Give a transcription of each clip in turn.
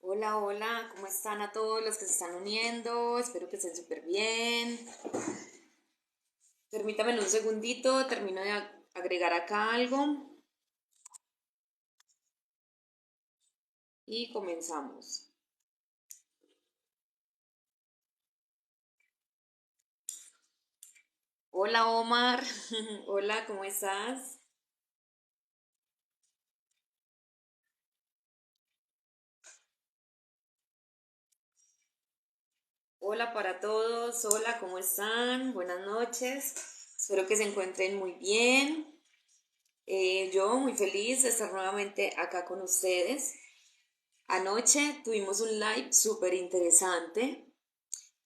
Hola, hola, ¿cómo están a todos los que se están uniendo? Espero que estén súper bien. Permítame un segundito, termino de agregar acá algo y comenzamos. Hola Omar, hola, ¿cómo estás? Hola para todos, hola, ¿cómo están? Buenas noches, espero que se encuentren muy bien. Yo muy feliz de estar nuevamente acá con ustedes. Anoche tuvimos un live súper interesante.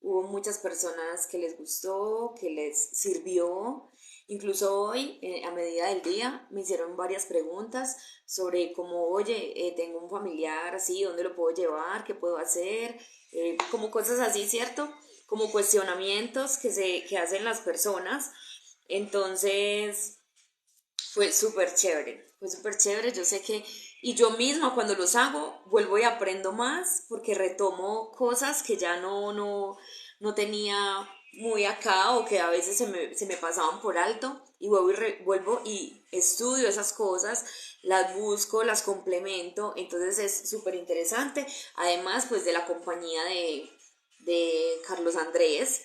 Hubo muchas personas que les gustó, que les sirvió. Incluso hoy, a medida del día, me hicieron varias preguntas sobre cómo, oye, tengo un familiar así, ¿dónde lo puedo llevar? ¿Qué puedo hacer? Como cosas así, ¿cierto? Como cuestionamientos que hacen las personas. Entonces, fue súper chévere, yo sé que, y yo misma cuando los hago, vuelvo y aprendo más porque retomo cosas que ya no tenía muy acá o que a veces se me pasaban por alto y vuelvo y estudio esas cosas, las busco, las complemento, entonces es súper interesante, además pues de la compañía de Carlos Andrés,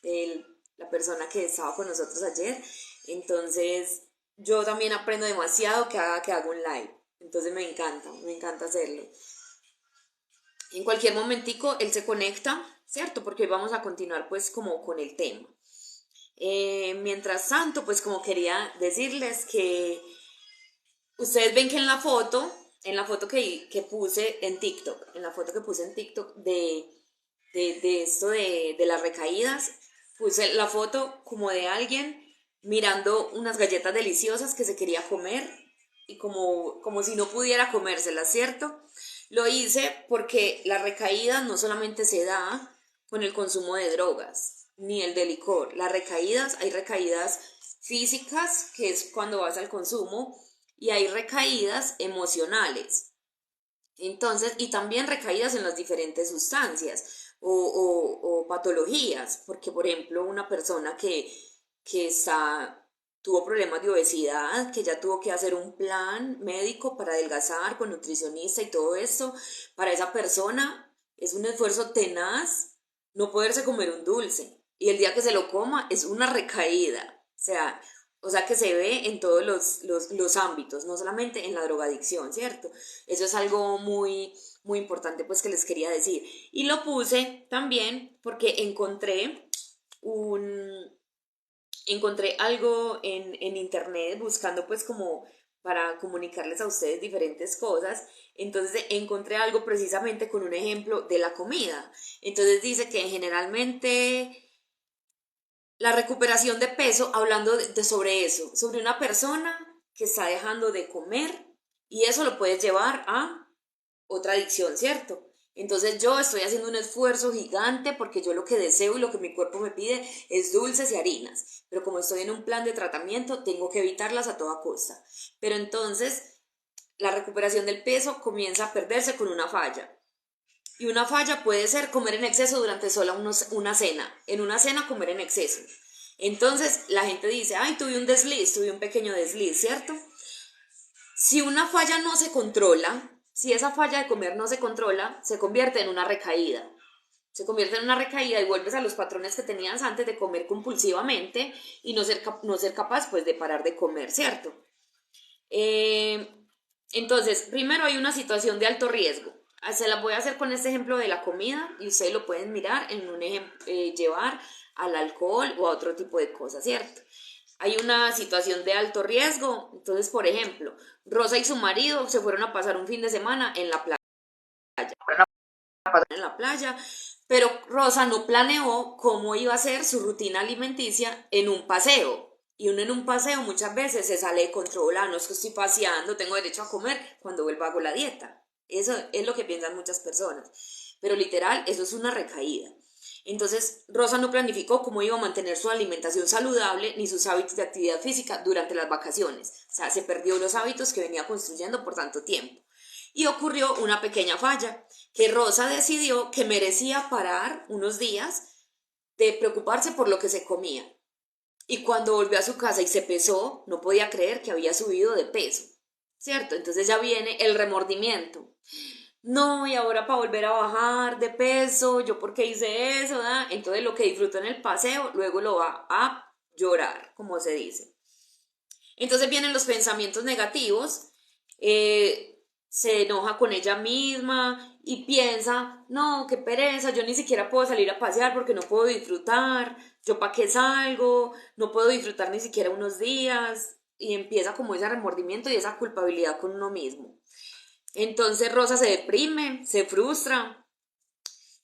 el- la persona que estaba con nosotros ayer, entonces yo también aprendo demasiado que hago un live. Entonces me encanta hacerlo. En cualquier momentico él se conecta, ¿cierto? Porque hoy vamos a continuar pues como con el tema. Mientras tanto, pues como quería decirles que ustedes ven que en la foto que puse en TikTok, en la foto que puse en TikTok de esto de las recaídas, puse la foto como de alguien mirando unas galletas deliciosas que se quería comer y como si no pudiera comérselas, ¿cierto? Lo hice porque la recaída no solamente se da con el consumo de drogas ni el de licor. Las recaídas, hay recaídas físicas, que es cuando vas al consumo, y hay recaídas emocionales. Entonces, y también recaídas en las diferentes sustancias o patologías, porque por ejemplo una persona que tuvo problemas de obesidad, que ya tuvo que hacer un plan médico para adelgazar con nutricionista y todo esto, para esa persona es un esfuerzo tenaz no poderse comer un dulce. Y el día que se lo coma es una recaída. O sea que se ve en todos los ámbitos, no solamente en la drogadicción, ¿cierto? Eso es algo muy importante pues que les quería decir. Y lo puse también porque un, encontré algo en internet buscando pues como para comunicarles a ustedes diferentes cosas. Entonces encontré algo precisamente con un ejemplo de la comida. Entonces dice que generalmente la recuperación de peso, hablando sobre eso, sobre una persona que está dejando de comer y eso lo puedes llevar a otra adicción, ¿cierto? Entonces yo estoy haciendo un esfuerzo gigante porque yo lo que deseo y lo que mi cuerpo me pide es dulces y harinas, pero como estoy en un plan de tratamiento tengo que evitarlas a toda costa. Pero entonces la recuperación del peso comienza a perderse con una falla. Y una falla puede ser comer en exceso durante sola una cena. En una cena comer en exceso. Entonces la gente dice, ay, tuve un pequeño desliz, ¿cierto? Si una falla no se controla, si esa falla de comer no se controla, se convierte en una recaída. Se convierte en una recaída y vuelves a los patrones que tenías antes de comer compulsivamente y no ser capaz pues de parar de comer, ¿cierto? Eh, entonces, primero hay una situación de alto riesgo. Se la voy a hacer con este ejemplo de la comida y ustedes lo pueden mirar en un ejemplo, llevar al alcohol o a otro tipo de cosas, ¿cierto? Hay una situación de alto riesgo. Entonces, por ejemplo, Rosa y su marido se fueron a pasar un fin de semana en la playa, pero Rosa no planeó cómo iba a ser su rutina alimenticia en un paseo. Y uno en un paseo muchas veces se sale de control, no es que estoy paseando, tengo derecho a comer, cuando vuelva hago la dieta. Eso es lo que piensan muchas personas. Pero literal, eso es una recaída. Entonces, Rosa no planificó cómo iba a mantener su alimentación saludable ni sus hábitos de actividad física durante las vacaciones. O sea, se perdió los hábitos que venía construyendo por tanto tiempo. Y ocurrió una pequeña falla, que Rosa decidió que merecía parar unos días de preocuparse por lo que se comía. Y cuando volvió a su casa y se pesó, no podía creer que había subido de peso, ¿cierto? Entonces ya viene el remordimiento. No, y ahora para volver a bajar de peso, yo por qué hice eso, ¿da? Entonces lo que disfrutó en el paseo, luego lo va a llorar, como se dice. Entonces vienen los pensamientos negativos, se enoja con ella misma y piensa, no, qué pereza, yo ni siquiera puedo salir a pasear porque no puedo disfrutar, yo para qué salgo, no puedo disfrutar ni siquiera unos días, y empieza como ese remordimiento y esa culpabilidad con uno mismo. Entonces Rosa se deprime, se frustra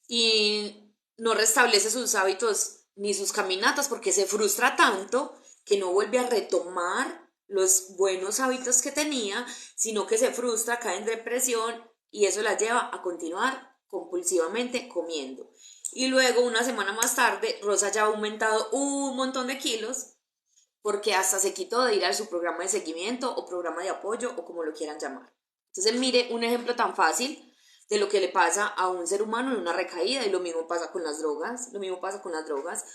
y no restablece sus hábitos ni sus caminatas porque se frustra tanto que no vuelve a retomar los buenos hábitos que tenía, sino que se frustra, cae en depresión y eso la lleva a continuar compulsivamente comiendo. Y luego, una semana más tarde, Rosa ya ha aumentado un montón de kilos porque hasta se quitó de ir a su programa de seguimiento o programa de apoyo o como lo quieran llamar. Entonces, mire un ejemplo tan fácil de lo que le pasa a un ser humano en una recaída, y lo mismo pasa con las drogas, lo mismo pasa con las drogas.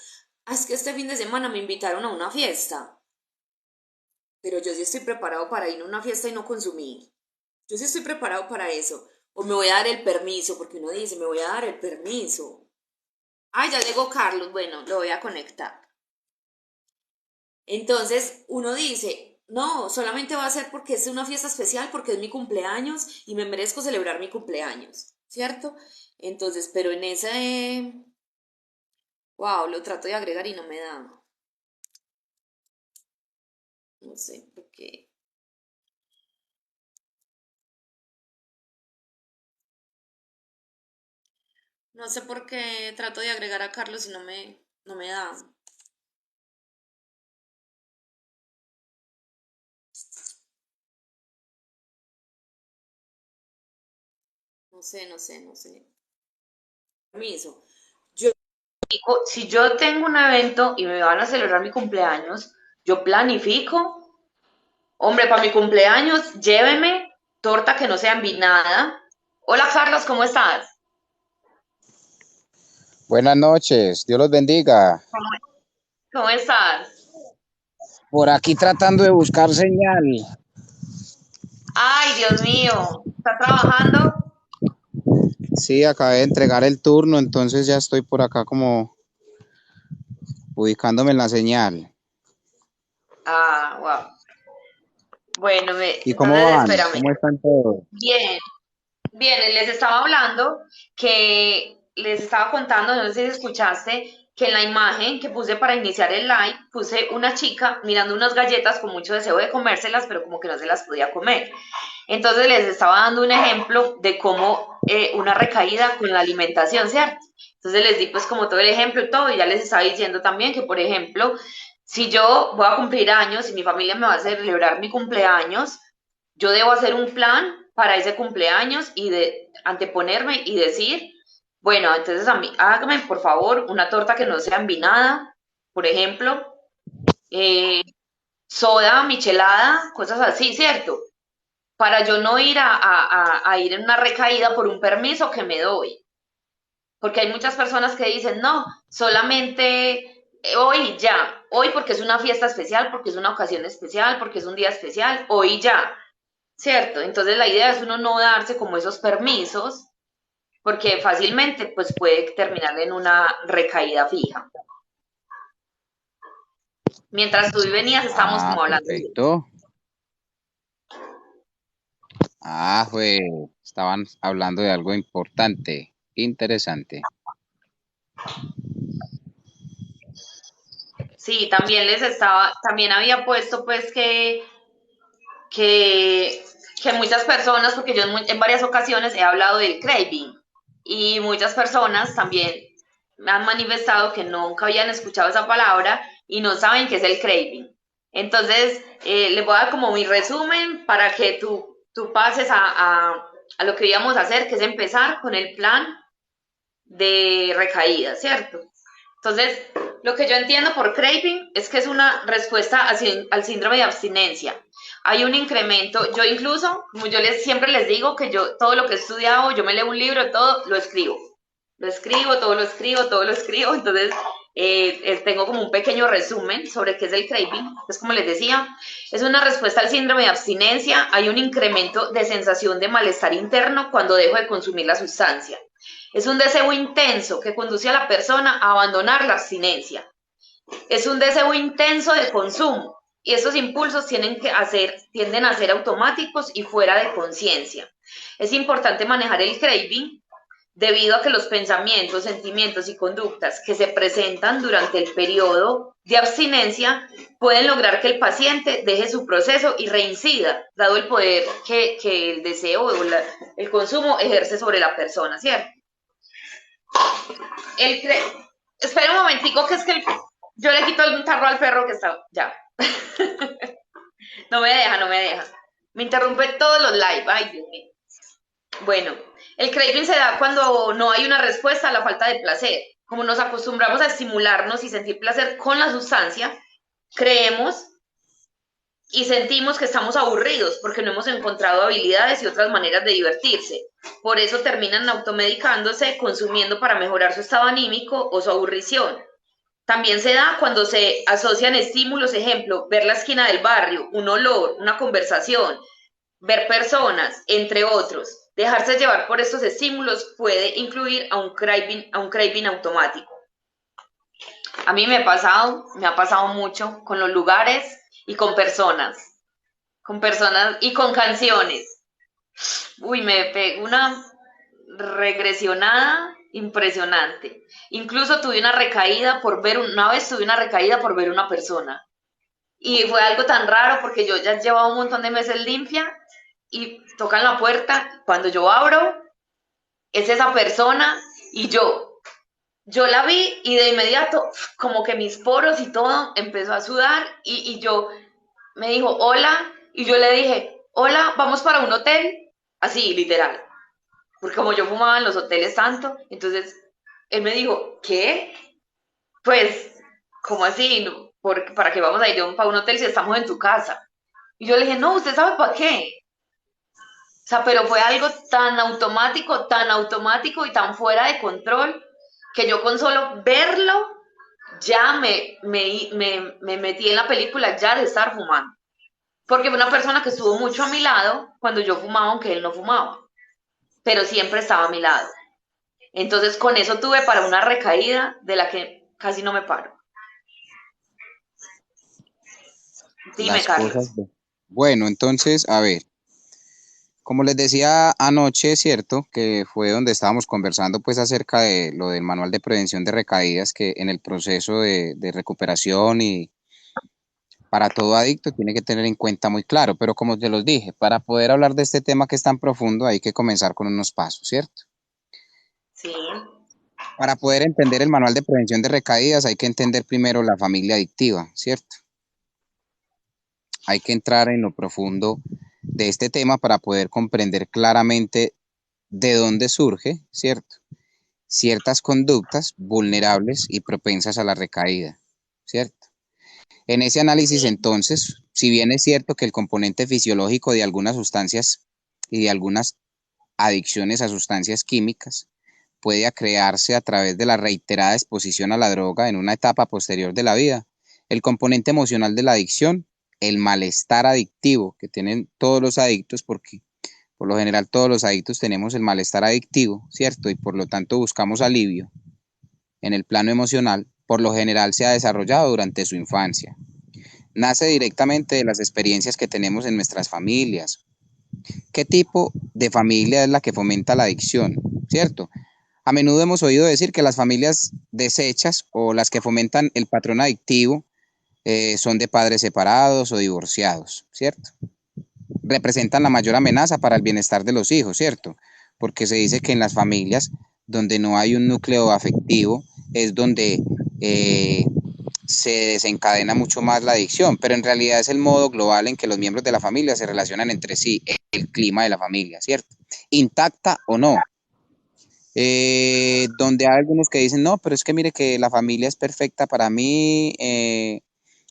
Ah, es que este fin de semana me invitaron a una fiesta, pero yo sí estoy preparado para ir a una fiesta y no consumir. Yo sí estoy preparado para eso. O me voy a dar el permiso, porque uno dice, me voy a dar el permiso. Ah, ya llegó Carlos, bueno, lo voy a conectar. Entonces uno dice, no, solamente va a ser porque es una fiesta especial, porque es mi cumpleaños y me merezco celebrar mi cumpleaños, ¿cierto? Entonces, pero en ese, wow, lo trato de agregar y no me da, no sé por qué, no sé por qué trato de agregar a Carlos y no me da, no sé. Permiso. Yo digo, si yo tengo un evento y me van a celebrar mi cumpleaños, yo planifico. Hombre, para mi cumpleaños, lléveme torta que no sea envinada. Hola Carlos, ¿cómo estás? Buenas noches, Dios los bendiga. ¿Cómo estás? Por aquí tratando de buscar señal. Ay, Dios mío, ¿estás trabajando? Sí, acabé de entregar el turno, entonces ya estoy por acá como ubicándome en la señal. Ah, wow. Bueno, ¿Y cómo entonces van? espérame. ¿Cómo están todos? Bien, bien, les estaba hablando que les estaba contando, no sé si escuchaste, que en la imagen que puse para iniciar el live puse una chica mirando unas galletas con mucho deseo de comérselas, pero como que no se las podía comer. Entonces les estaba dando un ejemplo de cómo una recaída con la alimentación, ¿cierto? Entonces les di pues como todo el ejemplo y todo, y ya les estaba diciendo también que, por ejemplo, si yo voy a cumplir años y mi familia me va a celebrar mi cumpleaños, yo debo hacer un plan para ese cumpleaños y de anteponerme y decir, bueno, entonces a mí, hágame por favor una torta que no sea envinada, por ejemplo, eh, soda, michelada, cosas así, ¿cierto? Para yo no ir a ir en una recaída por un permiso que me doy. Porque hay muchas personas que dicen, no, solamente hoy ya, hoy porque es una fiesta especial, porque es una ocasión especial, porque es un día especial, hoy ya, ¿cierto? Entonces la idea es uno no darse como esos permisos, porque fácilmente pues puede terminar en una recaída fija. Mientras tú venías estábamos Ah, como hablando de eso. perfecto. Pues estaban hablando de algo importante, interesante. Sí, también les estaba, también había puesto pues que, que muchas personas, porque yo en varias ocasiones he hablado del craving y muchas personas también me han manifestado que nunca habían escuchado esa palabra y no saben qué es el craving. Entonces, les voy a dar como mi resumen para que tú pases a lo que íbamos a hacer, que es empezar con el plan de recaída, ¿cierto? Entonces, lo que yo entiendo por craving es que es una respuesta al síndrome de abstinencia. Hay un incremento, yo incluso, como yo siempre les digo, que yo todo lo que he estudiado, yo me leo un libro, todo lo escribo. Lo escribo, todo lo escribo, todo lo escribo. Entonces, tengo como un pequeño resumen sobre qué es el craving. Es como les decía, es una respuesta al síndrome de abstinencia. Hay un incremento de sensación de malestar interno cuando dejo de consumir la sustancia. Es un deseo intenso que conduce a la persona a abandonar la abstinencia. Es un deseo intenso de consumo y estos impulsos tienden a ser automáticos y fuera de conciencia. Es importante manejar el craving debido a que los pensamientos, sentimientos y conductas que se presentan durante el periodo de abstinencia pueden lograr que el paciente deje su proceso y reincida, dado el poder que el deseo o el consumo ejerce sobre la persona, ¿cierto? Espera un momentico, que es que yo le quito el tarro al perro que está. Ya. No me deja, no me deja. Me interrumpe todos los live. Ay, Dios mío. Bueno, el craving se da cuando no hay una respuesta a la falta de placer. Como nos acostumbramos a estimularnos y sentir placer con la sustancia, creemos y sentimos que estamos aburridos porque no hemos encontrado habilidades y otras maneras de divertirse. Por eso terminan automedicándose, consumiendo para mejorar su estado anímico o su aburrición. También se da cuando se asocian estímulos, ejemplo, ver la esquina del barrio, un olor, una conversación, ver personas, entre otros. Dejarse llevar por estos estímulos puede incluir a un craving automático. A mí me ha pasado mucho con los lugares y con personas y con canciones. Uy, me pegó una regresionada impresionante. Incluso una vez tuve una recaída por ver una persona. Y fue algo tan raro porque yo ya llevaba un montón de meses limpia y tocan la puerta. Cuando yo abro, es esa persona y yo la vi y de inmediato como que mis poros y todo empezó a sudar y yo me dijo hola y yo le dije hola, vamos para un hotel, así literal, porque como yo fumaba en los hoteles tanto, entonces él me dijo ¿qué? Pues, ¿cómo así? ¿Para qué vamos a ir para un hotel si estamos en tu casa? Y yo le dije no, ¿usted sabe para qué? O sea, pero fue algo tan automático y tan fuera de control que yo con solo verlo ya me metí en la película ya de estar fumando. Porque fue una persona que estuvo mucho a mi lado cuando yo fumaba, aunque él no fumaba, pero siempre estaba a mi lado. Entonces con eso tuve para una recaída de la que casi no me paro. Dime, Las Carlos. cosas. Bueno, entonces, a ver, como les decía anoche, ¿cierto? Que fue donde estábamos conversando pues acerca de lo del manual de prevención de recaídas, que en el proceso de recuperación y para todo adicto tiene que tener en cuenta muy claro, pero como te los dije, para poder hablar de este tema que es tan profundo hay que comenzar con unos pasos, ¿cierto? Sí. Para poder entender el manual de prevención de recaídas hay que entender primero la familia adictiva, ¿cierto? Hay que entrar en lo profundo de este tema para poder comprender claramente de dónde surge, ¿cierto? Ciertas conductas vulnerables y propensas a la recaída, ¿cierto? En ese análisis, Sí. entonces, si bien es cierto que el componente fisiológico de algunas sustancias y de algunas adicciones a sustancias químicas puede crearse a través de la reiterada exposición a la droga en una etapa posterior de la vida, el componente emocional de la adicción, el malestar adictivo que tienen todos los adictos, porque por lo general todos los adictos tenemos el malestar adictivo, ¿cierto? Y por lo tanto buscamos alivio en el plano emocional, por lo general se ha desarrollado durante su infancia. Nace directamente de las experiencias que tenemos en nuestras familias. ¿Qué tipo de familia es la que fomenta la adicción? ¿Cierto? A menudo hemos oído decir que las familias deshechas o las que fomentan el patrón adictivo son de padres separados o divorciados, ¿cierto? Representan la mayor amenaza para el bienestar de los hijos, ¿cierto? Porque se dice que en las familias donde no hay un núcleo afectivo es donde se desencadena mucho más la adicción, pero en realidad es el modo global en que los miembros de la familia se relacionan entre sí, el clima de la familia, ¿cierto? Intacta o no, donde hay algunos que dicen, no, pero es que mire que la familia es perfecta para mí,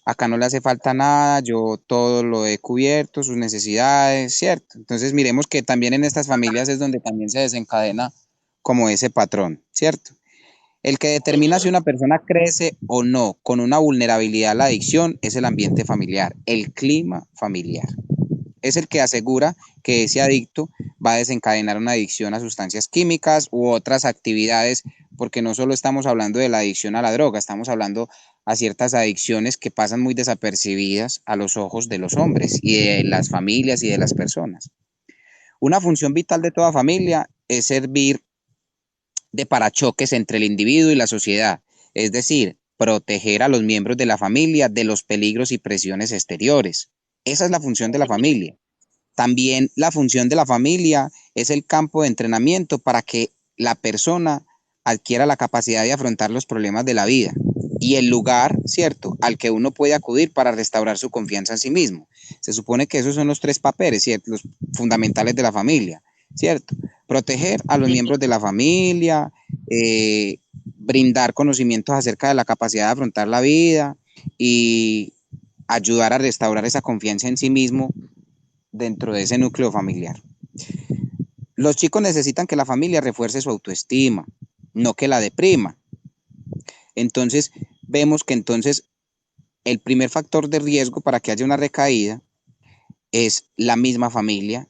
acá no le hace falta nada, yo todo lo he cubierto, sus necesidades, ¿cierto? Entonces miremos que también en estas familias es donde también se desencadena como ese patrón, ¿cierto? El que determina si Sí. una persona crece o no con una vulnerabilidad a la adicción es el ambiente familiar, el clima familiar. Es el que asegura que ese adicto va a desencadenar una adicción a sustancias químicas u otras actividades, porque no solo estamos hablando de la adicción a la droga, estamos hablando a ciertas adicciones que pasan muy desapercibidas a los ojos de los hombres y de las familias y de las personas. Una función vital de toda familia es servir de parachoques entre el individuo y la sociedad, es decir, proteger a los miembros de la familia de los peligros y presiones exteriores. Esa es la función de la familia. También la función de la familia es el campo de entrenamiento para que la persona adquiera la capacidad de afrontar los problemas de la vida y el lugar, ¿cierto?, al que uno puede acudir para restaurar su confianza en sí mismo. Se supone que esos son los tres papeles, ¿cierto?, los fundamentales de la familia, ¿cierto? Proteger a los Sí. miembros de la familia, brindar conocimientos acerca de la capacidad de afrontar la vida y ayudar a restaurar esa confianza en sí mismo dentro de ese núcleo familiar. Los chicos necesitan que la familia refuerce su autoestima, no que la deprima. Entonces, vemos que entonces el primer factor de riesgo para que haya una recaída es la misma familia,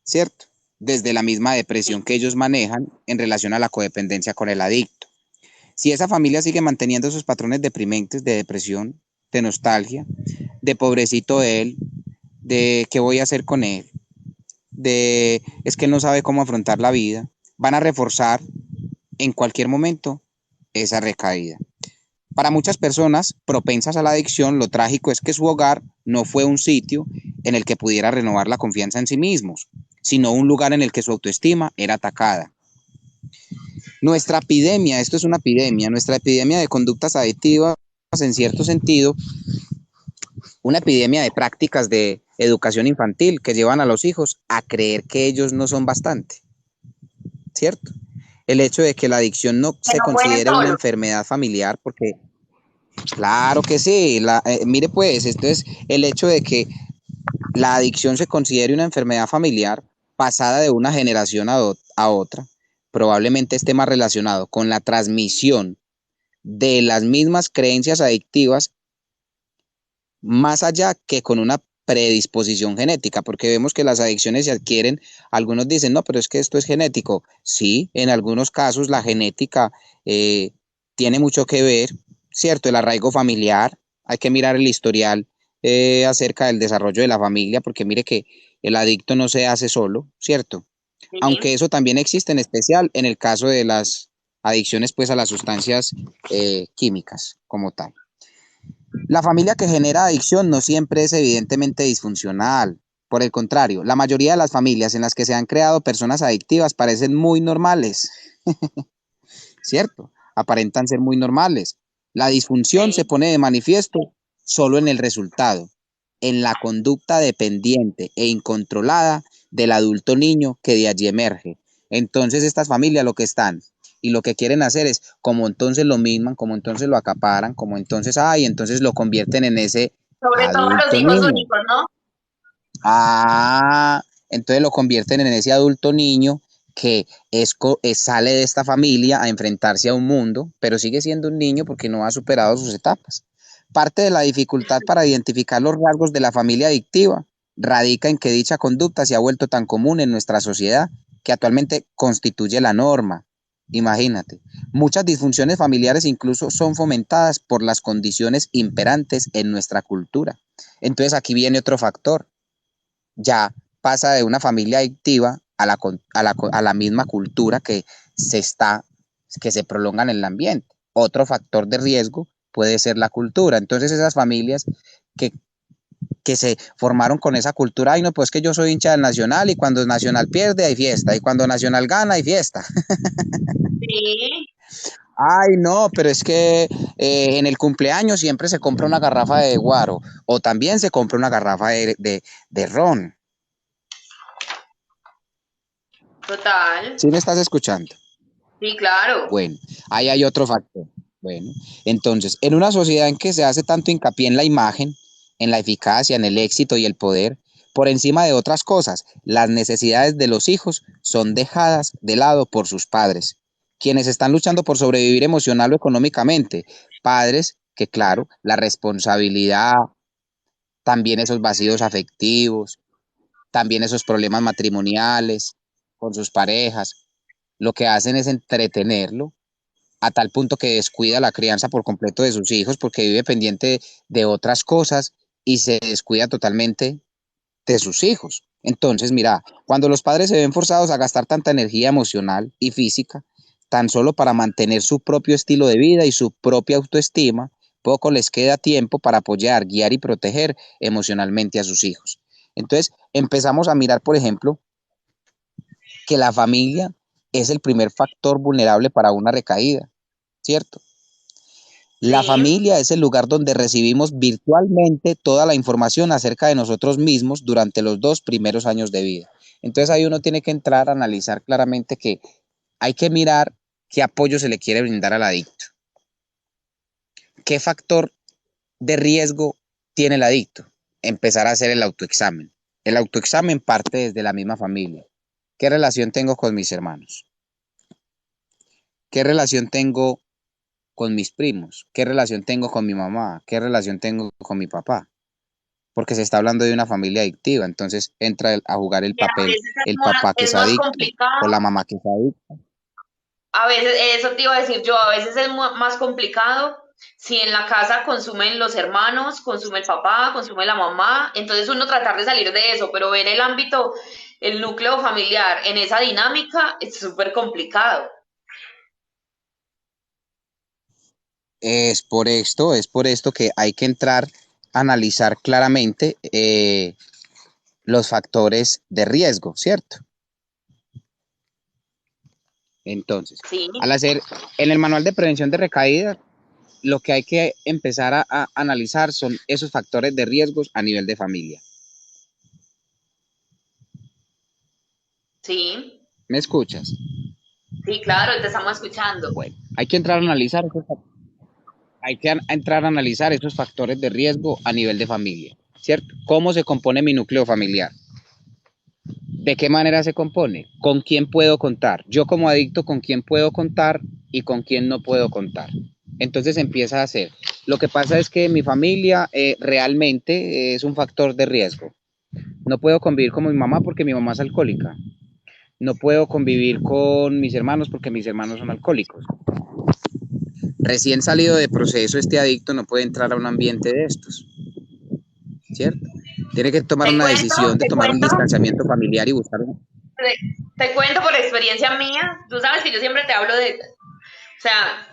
¿cierto? Desde la misma depresión que ellos manejan en relación a la codependencia con el adicto. Si esa familia sigue manteniendo esos patrones deprimentes de depresión, de nostalgia, de pobrecito él, de qué voy a hacer con él, de es que no sabe cómo afrontar la vida, van a reforzar en cualquier momento esa recaída. Para muchas personas propensas a la adicción, lo trágico es que su hogar no fue un sitio en el que pudiera renovar la confianza en sí mismos, sino un lugar en el que su autoestima era atacada. Nuestra epidemia, esto es una epidemia, nuestra epidemia de conductas adictivas, en cierto sentido, una epidemia de prácticas de educación infantil que llevan a los hijos a creer que ellos no son bastante, ¿cierto? El hecho de que la adicción no Que se no pueden considere una solo. enfermedad familiar, porque claro que sí, mire pues, esto es el hecho de que la adicción se considere una enfermedad familiar pasada de una generación a otra, probablemente esté más relacionado con la transmisión de las mismas creencias adictivas más allá que con una predisposición genética, porque vemos que las adicciones se adquieren, algunos dicen, no, pero es que esto es genético. Sí, en algunos casos la genética eh, tiene mucho que ver, ¿cierto? El arraigo familiar, hay que mirar el historial acerca del desarrollo de la familia, porque mire que el adicto no se hace solo, ¿cierto? Aunque Sí. eso también existe en especial en el caso de las adicciones pues a las sustancias químicas como tal. La familia que genera adicción no siempre es evidentemente disfuncional. Por el contrario, la mayoría de las familias en las que se han creado personas adictivas parecen muy normales, ¿cierto? Aparentan ser muy normales. La disfunción se Sí. pone de manifiesto solo en el resultado, en la conducta dependiente e incontrolada del adulto niño que de allí emerge. Entonces estas familias lo que están y lo que quieren hacer es, como entonces lo misman, como entonces lo acaparan, como entonces, ay, entonces lo convierten en ese Sobre todo los adulto hijos niño. únicos, ¿no? Ah, entonces lo convierten en ese adulto niño que sale de esta familia a enfrentarse a un mundo, pero sigue siendo un niño porque no ha superado sus etapas. Parte de la dificultad para identificar los rasgos de la familia adictiva radica en que dicha conducta se ha vuelto tan común en nuestra sociedad que actualmente constituye la norma. Imagínate, muchas disfunciones familiares incluso son fomentadas por las condiciones imperantes en nuestra cultura. Entonces aquí viene otro factor, ya pasa de una familia adictiva a la misma cultura que se prolonga en el ambiente. Otro factor de riesgo puede ser la cultura. Entonces esas familias que, que se formaron con esa cultura, ay no, pues que yo soy hincha del Nacional y cuando Nacional pierde hay fiesta y cuando Nacional gana hay fiesta. Sí. Ay no, pero es que en el cumpleaños siempre se compra una garrafa de guaro o también se compra una garrafa de ron. Total. ¿Sí me estás escuchando? Sí, claro. Bueno, ahí hay otro factor. Bueno, entonces, en una sociedad en que se hace tanto hincapié en la imagen, en la eficacia, en el éxito y el poder, por encima de otras cosas, las necesidades de los hijos son dejadas de lado por sus padres, quienes están luchando por sobrevivir emocional o económicamente. Padres que, claro, la responsabilidad, también esos vacíos afectivos, también esos problemas matrimoniales con sus parejas, lo que hacen es entretenerlo a tal punto que descuida la crianza por completo de sus hijos porque vive pendiente de otras cosas y se descuida totalmente de sus hijos. Entonces, mira, cuando los padres se ven forzados a gastar tanta energía emocional y física, tan solo para mantener su propio estilo de vida y su propia autoestima, poco les queda tiempo para apoyar, guiar y proteger emocionalmente a sus hijos. Entonces, empezamos a mirar, por ejemplo, que la familia es el primer factor vulnerable para una recaída, ¿cierto? La Sí. familia es el lugar donde recibimos virtualmente toda la información acerca de nosotros mismos durante los 2 primeros años de vida. Entonces ahí uno tiene que entrar a analizar claramente que hay que mirar qué apoyo se le quiere brindar al adicto, qué factor de riesgo tiene el adicto. Empezar a hacer el autoexamen. El autoexamen parte desde la misma familia. ¿Qué relación tengo con mis hermanos? ¿Qué relación tengo con mis primos? ¿Qué relación tengo con mi mamá? ¿Qué relación tengo con mi papá? Porque se está hablando de una familia adictiva, entonces entra a jugar el Que a papel veces el papá que es es más adicto o la complicado. mamá que es adicta. A veces, eso te iba a decir yo, a veces es más complicado si en la casa consumen los hermanos, consume el papá, consume la mamá, entonces uno tratar de salir de eso, pero ver el ámbito, el núcleo familiar en esa dinámica es súper complicado. Es por esto que hay que entrar a analizar claramente los factores de riesgo, ¿cierto? Entonces, Sí, al hacer en el manual de prevención de recaídas, lo que hay que empezar a analizar son esos factores de riesgos a nivel de familia. sí, ¿Me escuchas? sí, claro, te estamos escuchando. Bueno, hay que entrar a analizar entrar a analizar esos factores de riesgo a nivel de familia, ¿cierto? ¿Cómo se compone mi núcleo familiar? ¿De qué manera se compone? ¿Con quién puedo contar? Yo como adicto, ¿con quién puedo contar y con quién no puedo contar? Entonces empieza a hacer. Lo que pasa es que mi familia realmente es un factor de riesgo. No puedo convivir con mi mamá porque mi mamá es alcohólica. No puedo convivir con mis hermanos porque mis hermanos son alcohólicos. Recién salido de proceso, este adicto no puede entrar a un ambiente de estos, ¿cierto? Tiene que tomar Te una cuento, decisión de te tomar un cuento, distanciamiento familiar y buscar un... te, te cuento por experiencia mía. Tú sabes que yo siempre te hablo de, o sea,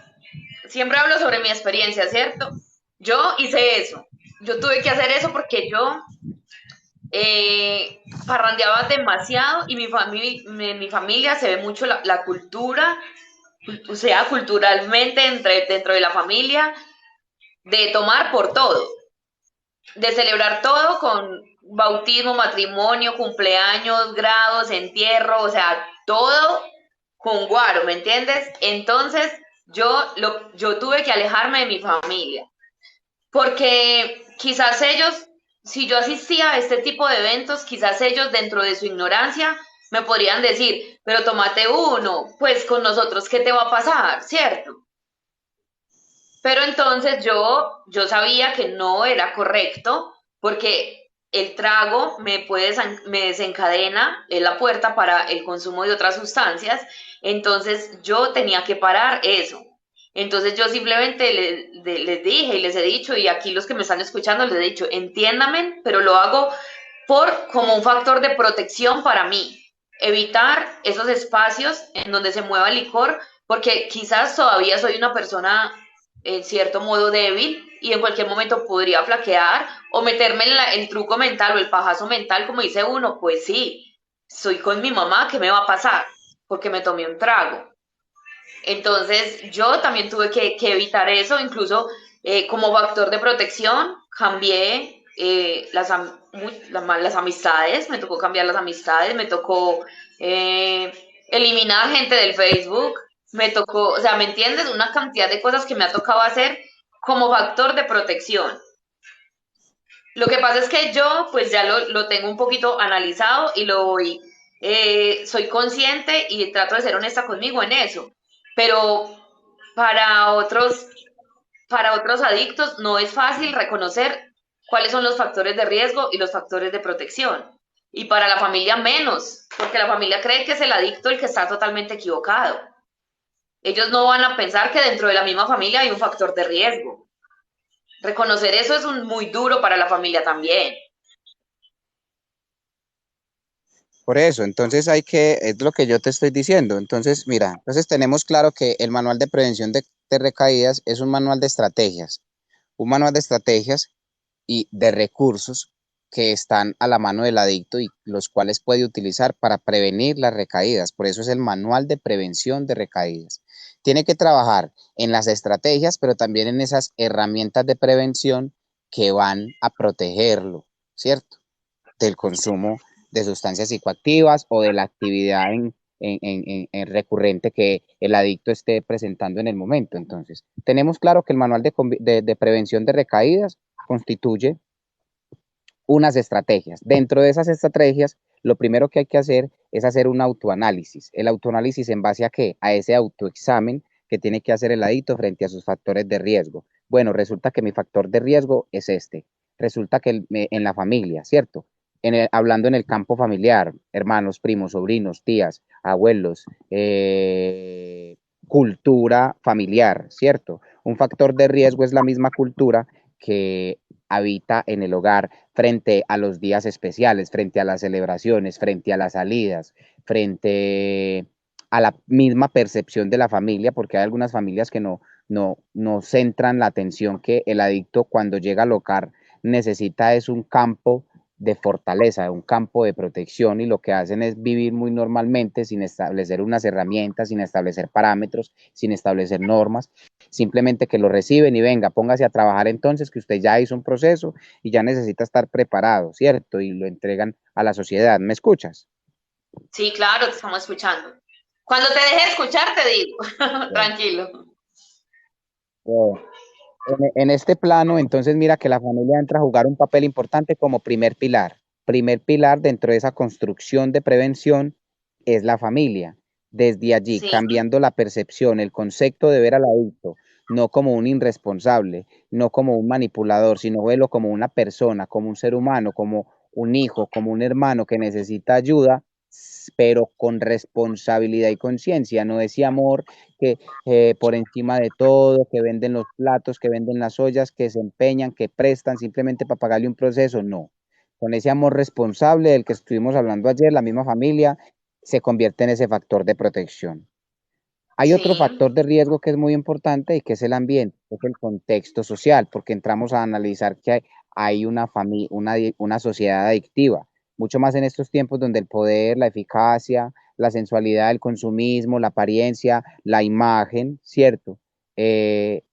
siempre hablo sobre mi experiencia, ¿cierto? Yo hice eso. Yo tuve que hacer eso porque yo parrandeaba demasiado y mi familia se ve mucho la cultura, o sea, culturalmente dentro de la familia, de tomar por todo, de celebrar todo con bautismo, matrimonio, cumpleaños, grados, entierro, o sea, todo con guaro, ¿me entiendes? Entonces, yo tuve que alejarme de mi familia, porque quizás ellos, si yo asistía a este tipo de eventos, quizás ellos dentro de su ignorancia me podrían decir, pero tómate uno, pues con nosotros, ¿qué te va a pasar? ¿Cierto? Pero entonces yo sabía que no era correcto porque el trago me desencadena en la puerta para el consumo de otras sustancias, entonces yo tenía que parar eso. Entonces yo simplemente les dije y les he dicho, y aquí los que me están escuchando les he dicho, entiéndame, pero lo hago como un factor de protección para mí. Evitar esos espacios en donde se mueva el licor, porque quizás todavía soy una persona en cierto modo débil y en cualquier momento podría flaquear o meterme en el truco mental o el pajazo mental, como dice uno, pues sí, soy con mi mamá, ¿qué me va a pasar? Porque me tomé un trago. Entonces yo también tuve que evitar eso, incluso como factor de protección, cambié las amistades, me tocó cambiar las amistades, me tocó eliminar gente del Facebook, me tocó, o sea, ¿me entiendes? Una cantidad de cosas que me ha tocado hacer como factor de protección. Lo que pasa es que yo pues ya lo tengo un poquito analizado y lo voy, soy consciente y trato de ser honesta conmigo en eso. Pero para otros, para otros adictos no es fácil reconocer cuáles son los factores de riesgo y los factores de protección. Y para la familia menos, porque la familia cree que es el adicto el que está totalmente equivocado. Ellos no van a pensar que dentro de la misma familia hay un factor de riesgo. Reconocer eso es muy duro para la familia también. Por eso, entonces hay que, es lo que yo te estoy diciendo. Entonces, mira, entonces tenemos claro que el manual de prevención de recaídas es un manual de estrategias y de recursos que están a la mano del adicto y los cuales puede utilizar para prevenir las recaídas. Por eso es el manual de prevención de recaídas. Tiene que trabajar en las estrategias, pero también en esas herramientas de prevención que van a protegerlo, ¿cierto? Del consumo de sustancias psicoactivas o de la actividad en recurrente que el adicto esté presentando en el momento. Entonces, tenemos claro que el manual de prevención de recaídas constituye unas estrategias. Dentro de esas estrategias, lo primero que hay que hacer es hacer un autoanálisis. ¿El autoanálisis en base a qué? A ese autoexamen que tiene que hacer el adicto frente a sus factores de riesgo. Bueno, resulta que mi factor de riesgo es este. Resulta que en la familia, ¿cierto? Hablando en el campo familiar, hermanos, primos, sobrinos, tías, abuelos, cultura familiar, ¿cierto? Un factor de riesgo es la misma cultura que habita en el hogar frente a los días especiales, frente a las celebraciones, frente a las salidas, frente a la misma percepción de la familia, porque hay algunas familias que no centran la atención que el adicto cuando llega al hogar necesita es un campo de fortaleza, un campo de protección y lo que hacen es vivir muy normalmente sin establecer unas herramientas, sin establecer parámetros, sin establecer normas, simplemente que lo reciben y venga, póngase a trabajar entonces que usted ya hizo un proceso y ya necesita estar preparado, ¿cierto? Y lo entregan a la sociedad. ¿Me escuchas? Sí, claro, te estamos escuchando. Cuando te deje de escuchar, te digo, Bueno, tranquilo. bueno. En este plano, entonces mira que la familia entra a jugar un papel importante como primer pilar dentro de esa construcción de prevención es la familia. Desde allí, Sí, cambiando la percepción, el concepto de ver al adulto, no como un irresponsable, no como un manipulador, sino verlo como una persona, como un ser humano, como un hijo, como un hermano que necesita ayuda, pero con responsabilidad y conciencia, no ese amor que por encima de todo, que venden los platos, que venden las ollas, que se empeñan, que prestan simplemente para pagarle un proceso, no. Con ese amor responsable del que estuvimos hablando ayer, la misma familia se convierte en ese factor de protección. Hay otro sí, factor de riesgo que es muy importante y que es el ambiente, que es el contexto social, porque entramos a analizar que hay una sociedad adictiva, mucho más en estos tiempos donde el poder, la eficacia, la sensualidad, el consumismo, la apariencia, la imagen, ¿cierto? Eh,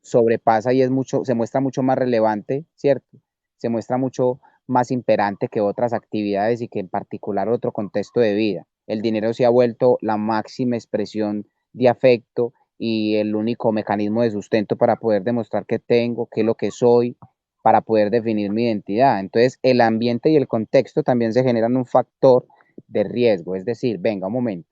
sobrepasa y se muestra mucho más relevante, ¿cierto? Se muestra mucho más imperante que otras actividades y que en particular otro contexto de vida. El dinero se ha vuelto la máxima expresión de afecto y el único mecanismo de sustento para poder demostrar que tengo, qué es lo que soy, para poder definir mi identidad. Entonces, el ambiente y el contexto también se generan un factor de riesgo, es decir, venga un momento,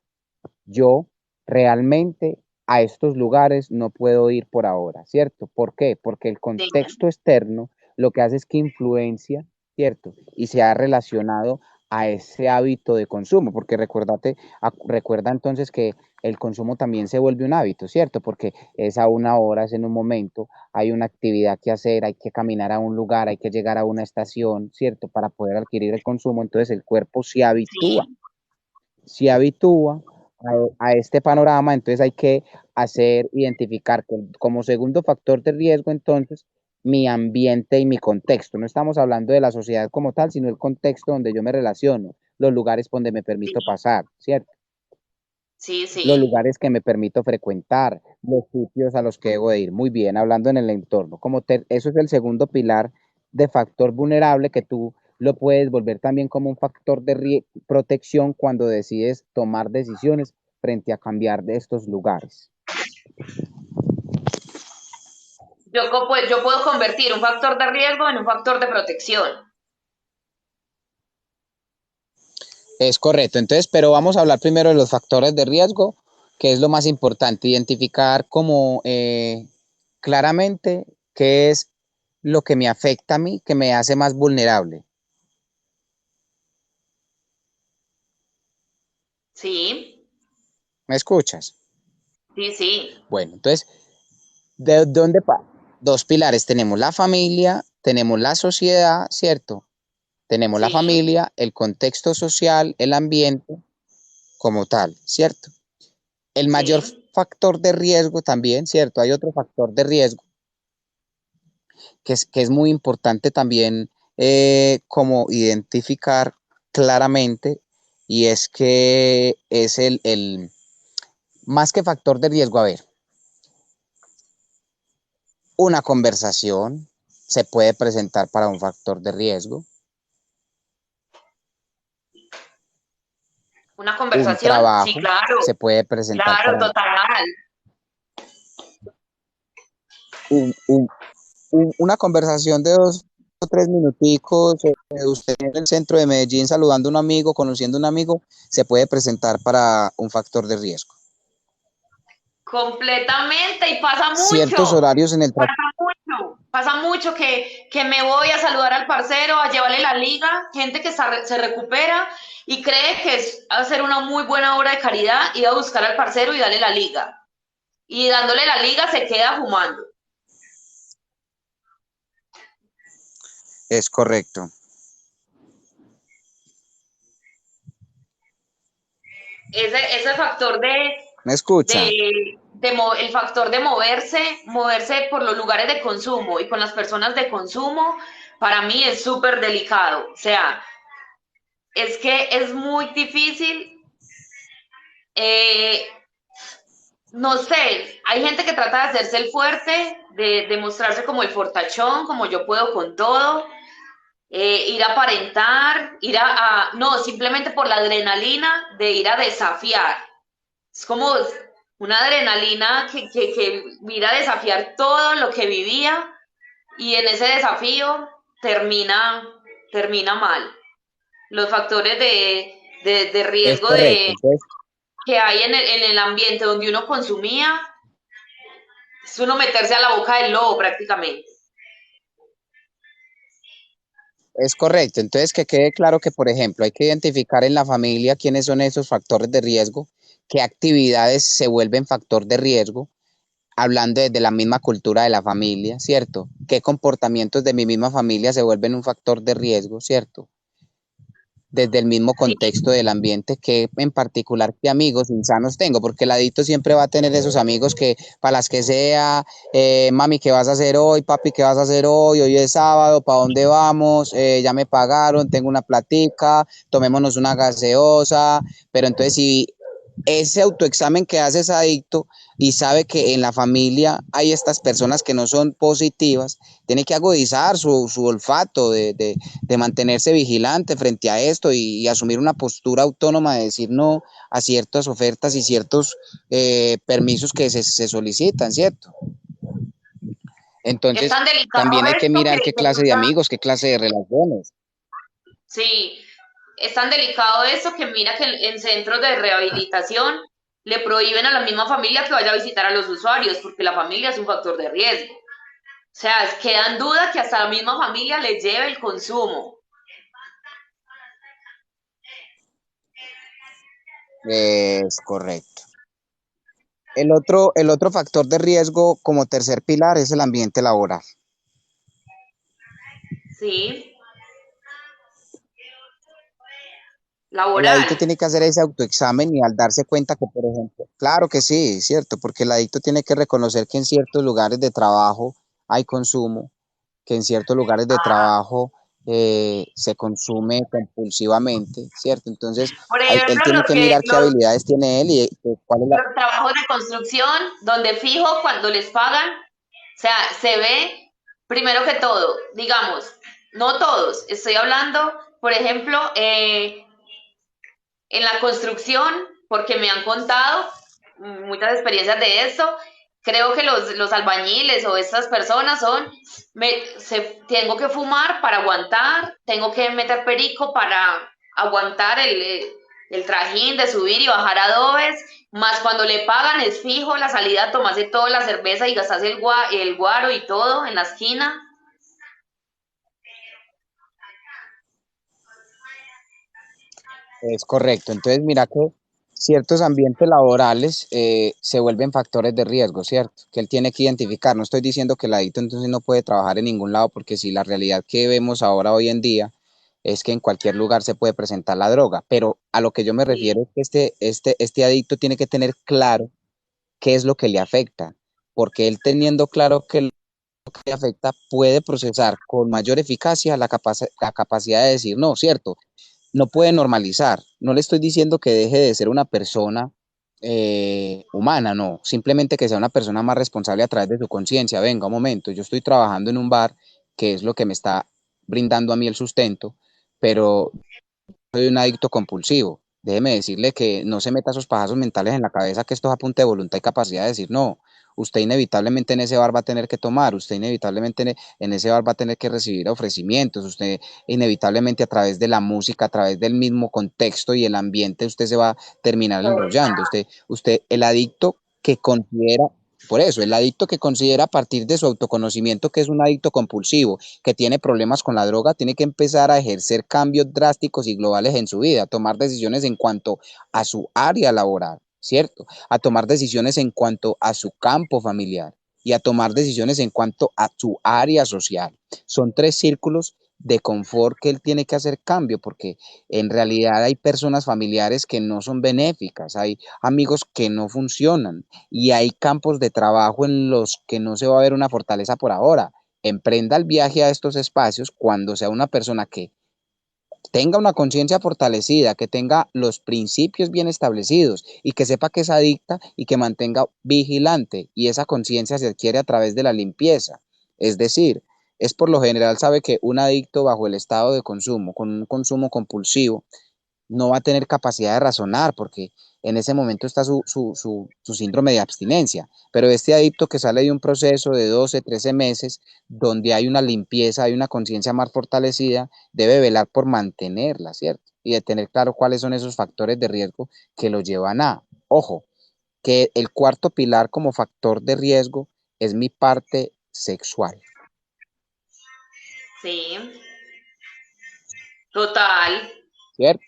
yo realmente a estos lugares no puedo ir por ahora, ¿cierto? ¿Por qué? Porque el sí, contexto externo lo que hace es que influencia, ¿cierto? Y se ha relacionado a ese hábito de consumo, porque recuerda entonces que el consumo también se vuelve un hábito, ¿cierto? Porque es a una hora, es en un momento, hay una actividad que hacer, hay que caminar a un lugar, hay que llegar a una estación, ¿cierto? Para poder adquirir el consumo, entonces el cuerpo sí, se habitúa a este panorama, entonces hay que identificar como segundo factor de riesgo, entonces, mi ambiente y mi contexto. No estamos hablando de la sociedad como tal, sino el contexto donde yo me relaciono, los lugares donde me sí, permito pasar, ¿cierto? sí, Los sí, lugares que me permito frecuentar, los sitios a los que debo de ir. Muy bien, hablando en el entorno. Eso es el segundo pilar de factor vulnerable que tú lo puedes volver también como un factor de protección cuando decides tomar decisiones frente a cambiar de estos lugares? Yo puedo convertir un factor de riesgo en un factor de protección. Es correcto. Entonces, pero vamos a hablar primero de los factores de riesgo, que es lo más importante, identificar como claramente qué es lo que me afecta a mí, que me hace más vulnerable. Sí, ¿Me escuchas? sí, sí, Bueno, entonces, ¿de dónde pa? Dos pilares, tenemos la familia, tenemos la sociedad, ¿cierto? Tenemos la sí, familia, el contexto social, el ambiente como tal, ¿cierto? El mayor sí. factor de riesgo también, ¿cierto? Hay otro factor de riesgo que es muy importante también como identificar claramente y es que es más que factor de riesgo, a ver, una conversación se puede presentar para un factor de riesgo, Una un conversación, sí, trabajo claro, se puede presentar claro, para total. una conversación de 2 o 3 minuticos, usted en el centro de Medellín saludando a un amigo, conociendo a un amigo, se puede presentar para un factor de riesgo. Completamente, y Ciertos horarios en el trabajo. pasa mucho que me voy a saludar al parcero, a llevarle la liga, gente que se recupera y cree que es hacer una muy buena obra de caridad, ir a buscar al parcero y darle la liga. Y dándole la liga se queda fumando. Es correcto. Ese factor ¿Me escucha? el factor de moverse por los lugares de consumo y con las personas de consumo, para mí es súper delicado. O sea, es que es muy difícil, eh, no sé, hay gente que trata de hacerse el fuerte, de mostrarse como el fortachón, como yo puedo con todo, ir a aparentar, no, simplemente por la adrenalina de ir a desafiar. Es como una adrenalina que ir a desafiar todo lo que vivía y en ese desafío termina mal. Los factores de Es riesgo correcto. Entonces, que hay en el ambiente donde uno consumía es uno meterse a la boca del lobo prácticamente. es correcto. Entonces, que quede claro que, por ejemplo, hay que identificar en la familia quiénes son esos factores de riesgo, qué actividades se vuelven factor de riesgo, hablando de la misma cultura de la familia, ¿cierto? ¿Qué comportamientos de mi misma familia se vuelven un factor de riesgo, ¿cierto? Desde el mismo Sí, contexto del ambiente, que en particular qué amigos insanos tengo, porque el adicto siempre va a tener esos amigos que para las que sea, mami, ¿qué vas a hacer hoy? Papi, ¿qué vas a hacer hoy? Hoy es sábado, ¿para dónde vamos? Ya me pagaron, tengo una platica, tomémonos una gaseosa, pero entonces si ese autoexamen que hace es adicto y sabe que en la familia hay estas personas que no son positivas, tiene que agudizar su olfato de mantenerse vigilante frente a esto y asumir una postura autónoma de decir no a ciertas ofertas y ciertos permisos que se solicitan, ¿cierto? es Entonces, tan delicado también hay que esto mirar qué que clase de amigos, qué clase de relaciones. sí, es tan delicado esto que mira que en centros de rehabilitación le prohíben a la misma familia que vaya a visitar a los usuarios porque la familia es un factor de riesgo. O sea, queda en duda que hasta la misma familia le lleve el consumo. Es correcto. El otro factor de riesgo como tercer pilar es el ambiente laboral. Sí, El adicto laboral. tiene que hacer ese autoexamen y al darse cuenta que, por ejemplo, claro que sí, cierto, porque el adicto tiene que reconocer que en ciertos lugares de trabajo hay consumo, que en ciertos lugares de trabajo se consume compulsivamente, ¿cierto? Entonces, Por él ejemplo, tiene que mirar qué habilidades tiene él y cuál es la... los trabajos de construcción, donde fijo cuando les pagan, o sea, se ve primero que todo, digamos, no todos, estoy hablando, por ejemplo, en la construcción, porque me han contado muchas experiencias de esto. Creo que los albañiles o estas personas son, tengo que fumar para aguantar, tengo que meter perico para aguantar el trajín de subir y bajar adobes, más cuando le pagan es fijo la salida, tomarse toda la cerveza y gastarse el guaro y todo en la esquina. Es correcto. Entonces, mira que ciertos ambientes laborales se vuelven factores de riesgo, ¿cierto? Que él tiene que identificar. No estoy diciendo que el adicto entonces no puede trabajar en ningún lado, porque si la realidad que vemos ahora hoy en día es que en cualquier lugar se puede presentar la droga, pero a lo que yo me Sí, refiero es que este adicto tiene que tener claro qué es lo que le afecta, porque él teniendo claro que le afecta puede procesar con mayor eficacia la capacidad de decir no, ¿cierto? No puede normalizar. No le estoy diciendo que deje de ser una persona humana, no. Simplemente que sea una persona más responsable a través de su conciencia. Venga, un momento, yo estoy trabajando en un bar, que es lo que me está brindando a mí el sustento, pero soy un adicto compulsivo. Déjeme decirle que no se meta esos pajazos mentales en la cabeza, que esto es a punta de voluntad y capacidad de decir no. Usted inevitablemente en ese bar va a tener que tomar, usted inevitablemente en ese bar va a tener que recibir ofrecimientos, usted inevitablemente a través de la música, a través del mismo contexto y el ambiente, usted se va a terminar enrollando. El adicto que considera, por eso, el adicto que considera a partir de su autoconocimiento que es un adicto compulsivo, que tiene problemas con la droga, tiene que empezar a ejercer cambios drásticos y globales en su vida, a tomar decisiones en cuanto a su área laboral, ¿cierto? A tomar decisiones en cuanto a su campo familiar y a tomar decisiones en cuanto a su área social. Son tres círculos de confort que él tiene que hacer cambio, porque en realidad hay personas familiares que no son benéficas, hay amigos que no funcionan y hay campos de trabajo en los que no se va a ver una fortaleza por ahora. Emprenda el viaje a estos espacios cuando sea una persona que tenga una conciencia fortalecida, que tenga los principios bien establecidos y que sepa que es adicta y que mantenga vigilante. Y esa conciencia se adquiere a través de la limpieza. Es decir, es por lo general sabe que un adicto bajo el estado de consumo, con un consumo compulsivo, no va a tener capacidad de razonar porque en ese momento está su síndrome de abstinencia. Pero este adicto que sale de un proceso de 12, 13 meses, donde hay una limpieza, hay una conciencia más fortalecida, debe velar por mantenerla, ¿cierto? Y de tener claro cuáles son esos factores de riesgo que lo llevan a, ojo, que el cuarto pilar como factor de riesgo es mi parte sexual, sí, total. ¿cierto?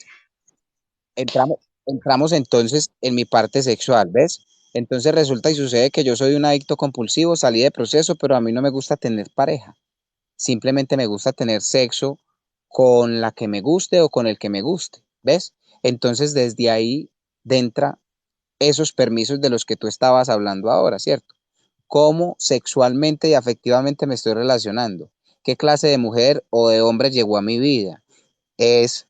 Entramos entonces en mi parte sexual, ¿ves? Entonces resulta y sucede que yo soy un adicto compulsivo, salí de proceso, pero a mí no me gusta tener pareja. Simplemente me gusta tener sexo con la que me guste o con el que me guste, ¿ves? Entonces desde ahí entra esos permisos de los que tú estabas hablando ahora, ¿cierto? ¿Cómo sexualmente y afectivamente me estoy relacionando? ¿Qué clase de mujer o de hombre llegó a mi vida? ¿Es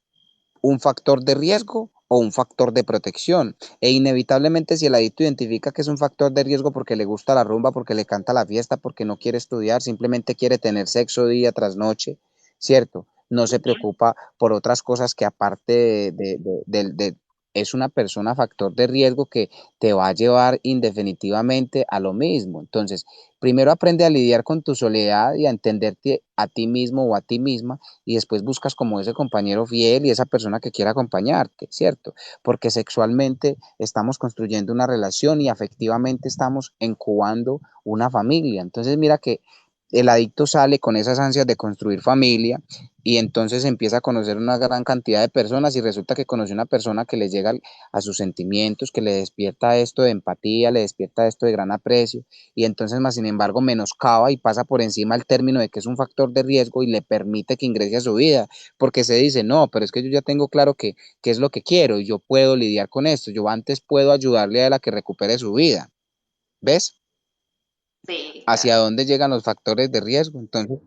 un factor de riesgo o un factor de protección? E inevitablemente si el adicto identifica que es un factor de riesgo porque le gusta la rumba, porque le canta la fiesta, porque no quiere estudiar, simplemente quiere tener sexo día tras noche, ¿cierto? No se preocupa por otras cosas que aparte es una persona factor de riesgo que te va a llevar indefinitivamente a lo mismo. Entonces, primero aprende a lidiar con tu soledad y a entenderte a ti mismo o a ti misma y después buscas como ese compañero fiel y esa persona que quiera acompañarte, ¿cierto? Porque sexualmente estamos construyendo una relación y afectivamente estamos incubando una familia. Entonces mira que el adicto sale con esas ansias de construir familia y entonces empieza a conocer una gran cantidad de personas y resulta que conoce una persona que le llega a sus sentimientos, que le despierta esto de empatía, le despierta esto de gran aprecio y entonces más sin embargo menoscaba y pasa por encima el término de que es un factor de riesgo y le permite que ingrese a su vida, porque se dice, no, pero es que yo ya tengo claro que es lo que quiero y yo puedo lidiar con esto, yo antes puedo ayudarle a él a que recupere su vida, ¿ves? Sí, ¿Hacia claro. dónde llegan los factores de riesgo? Entonces,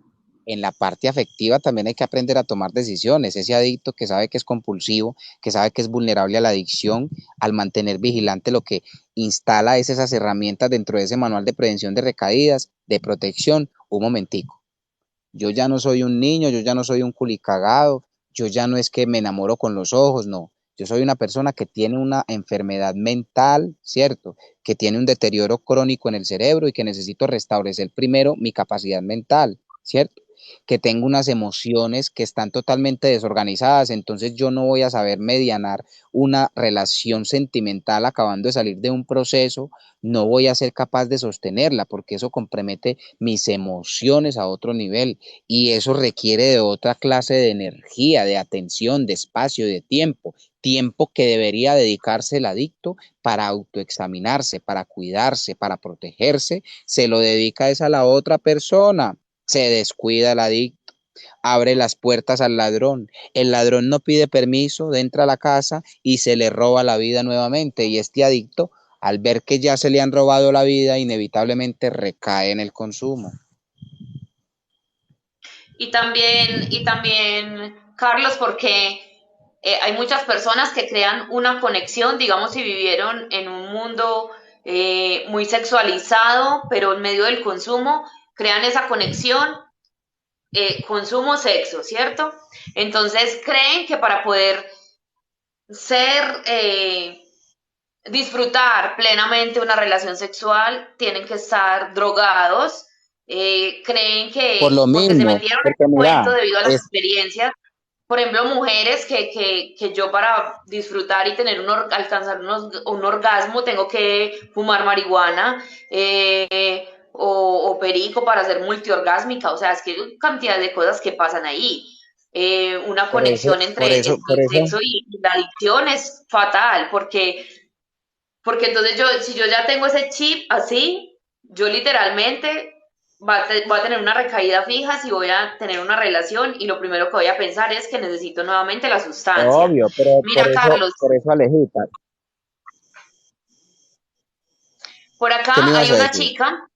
en la parte afectiva también hay que aprender a tomar decisiones. Ese adicto que sabe que es compulsivo, que sabe que es vulnerable a la adicción, al mantener vigilante lo que instala es esas herramientas dentro de ese manual de prevención de recaídas, de protección. Un momentico. Yo ya no soy un niño, yo ya no soy un culicagado, yo ya no es que me enamoro con los ojos, no. Yo soy una persona que tiene una enfermedad mental, ¿cierto? Que tiene un deterioro crónico en el cerebro y que necesito restablecer primero mi capacidad mental, ¿cierto? Que tengo unas emociones que están totalmente desorganizadas, entonces yo no voy a saber medianar una relación sentimental acabando de salir de un proceso, no voy a ser capaz de sostenerla porque eso compromete mis emociones a otro nivel y eso requiere de otra clase de energía, de atención, de espacio, de tiempo, tiempo que debería dedicarse el adicto para autoexaminarse, para cuidarse, para protegerse, se lo dedica es a la otra persona. Se descuida el adicto, abre las puertas al ladrón. El ladrón no pide permiso, entra a la casa y se le roba la vida nuevamente. Y este adicto, al ver que ya se le han robado la vida, inevitablemente recae en el consumo. Y también, Carlos, porque hay muchas personas que crean una conexión, digamos, si vivieron en un mundo muy sexualizado, pero en medio del consumo, crean esa conexión consumo-sexo, ¿cierto? Entonces creen que para poder ser, disfrutar plenamente una relación sexual, tienen que estar drogados, creen Por que lo porque se mismo, metieron en porque ese mira, cuento debido a las es experiencias, por ejemplo, mujeres que yo para disfrutar y tener alcanzar un orgasmo tengo que fumar marihuana o perico para ser multiorgásmica, o sea, es que hay cantidad de cosas que pasan ahí. Una por eso, conexión por entre eso, por el eso, sexo y la adicción es fatal, porque entonces yo, si yo ya tengo ese chip así, yo literalmente voy a tener una recaída fija si voy a tener una relación y lo primero que voy a pensar es que necesito nuevamente la sustancia. obvio, pero Mira, Carlos, por eso Alejita, por ¿qué me acá hay ibas a una decir? chica,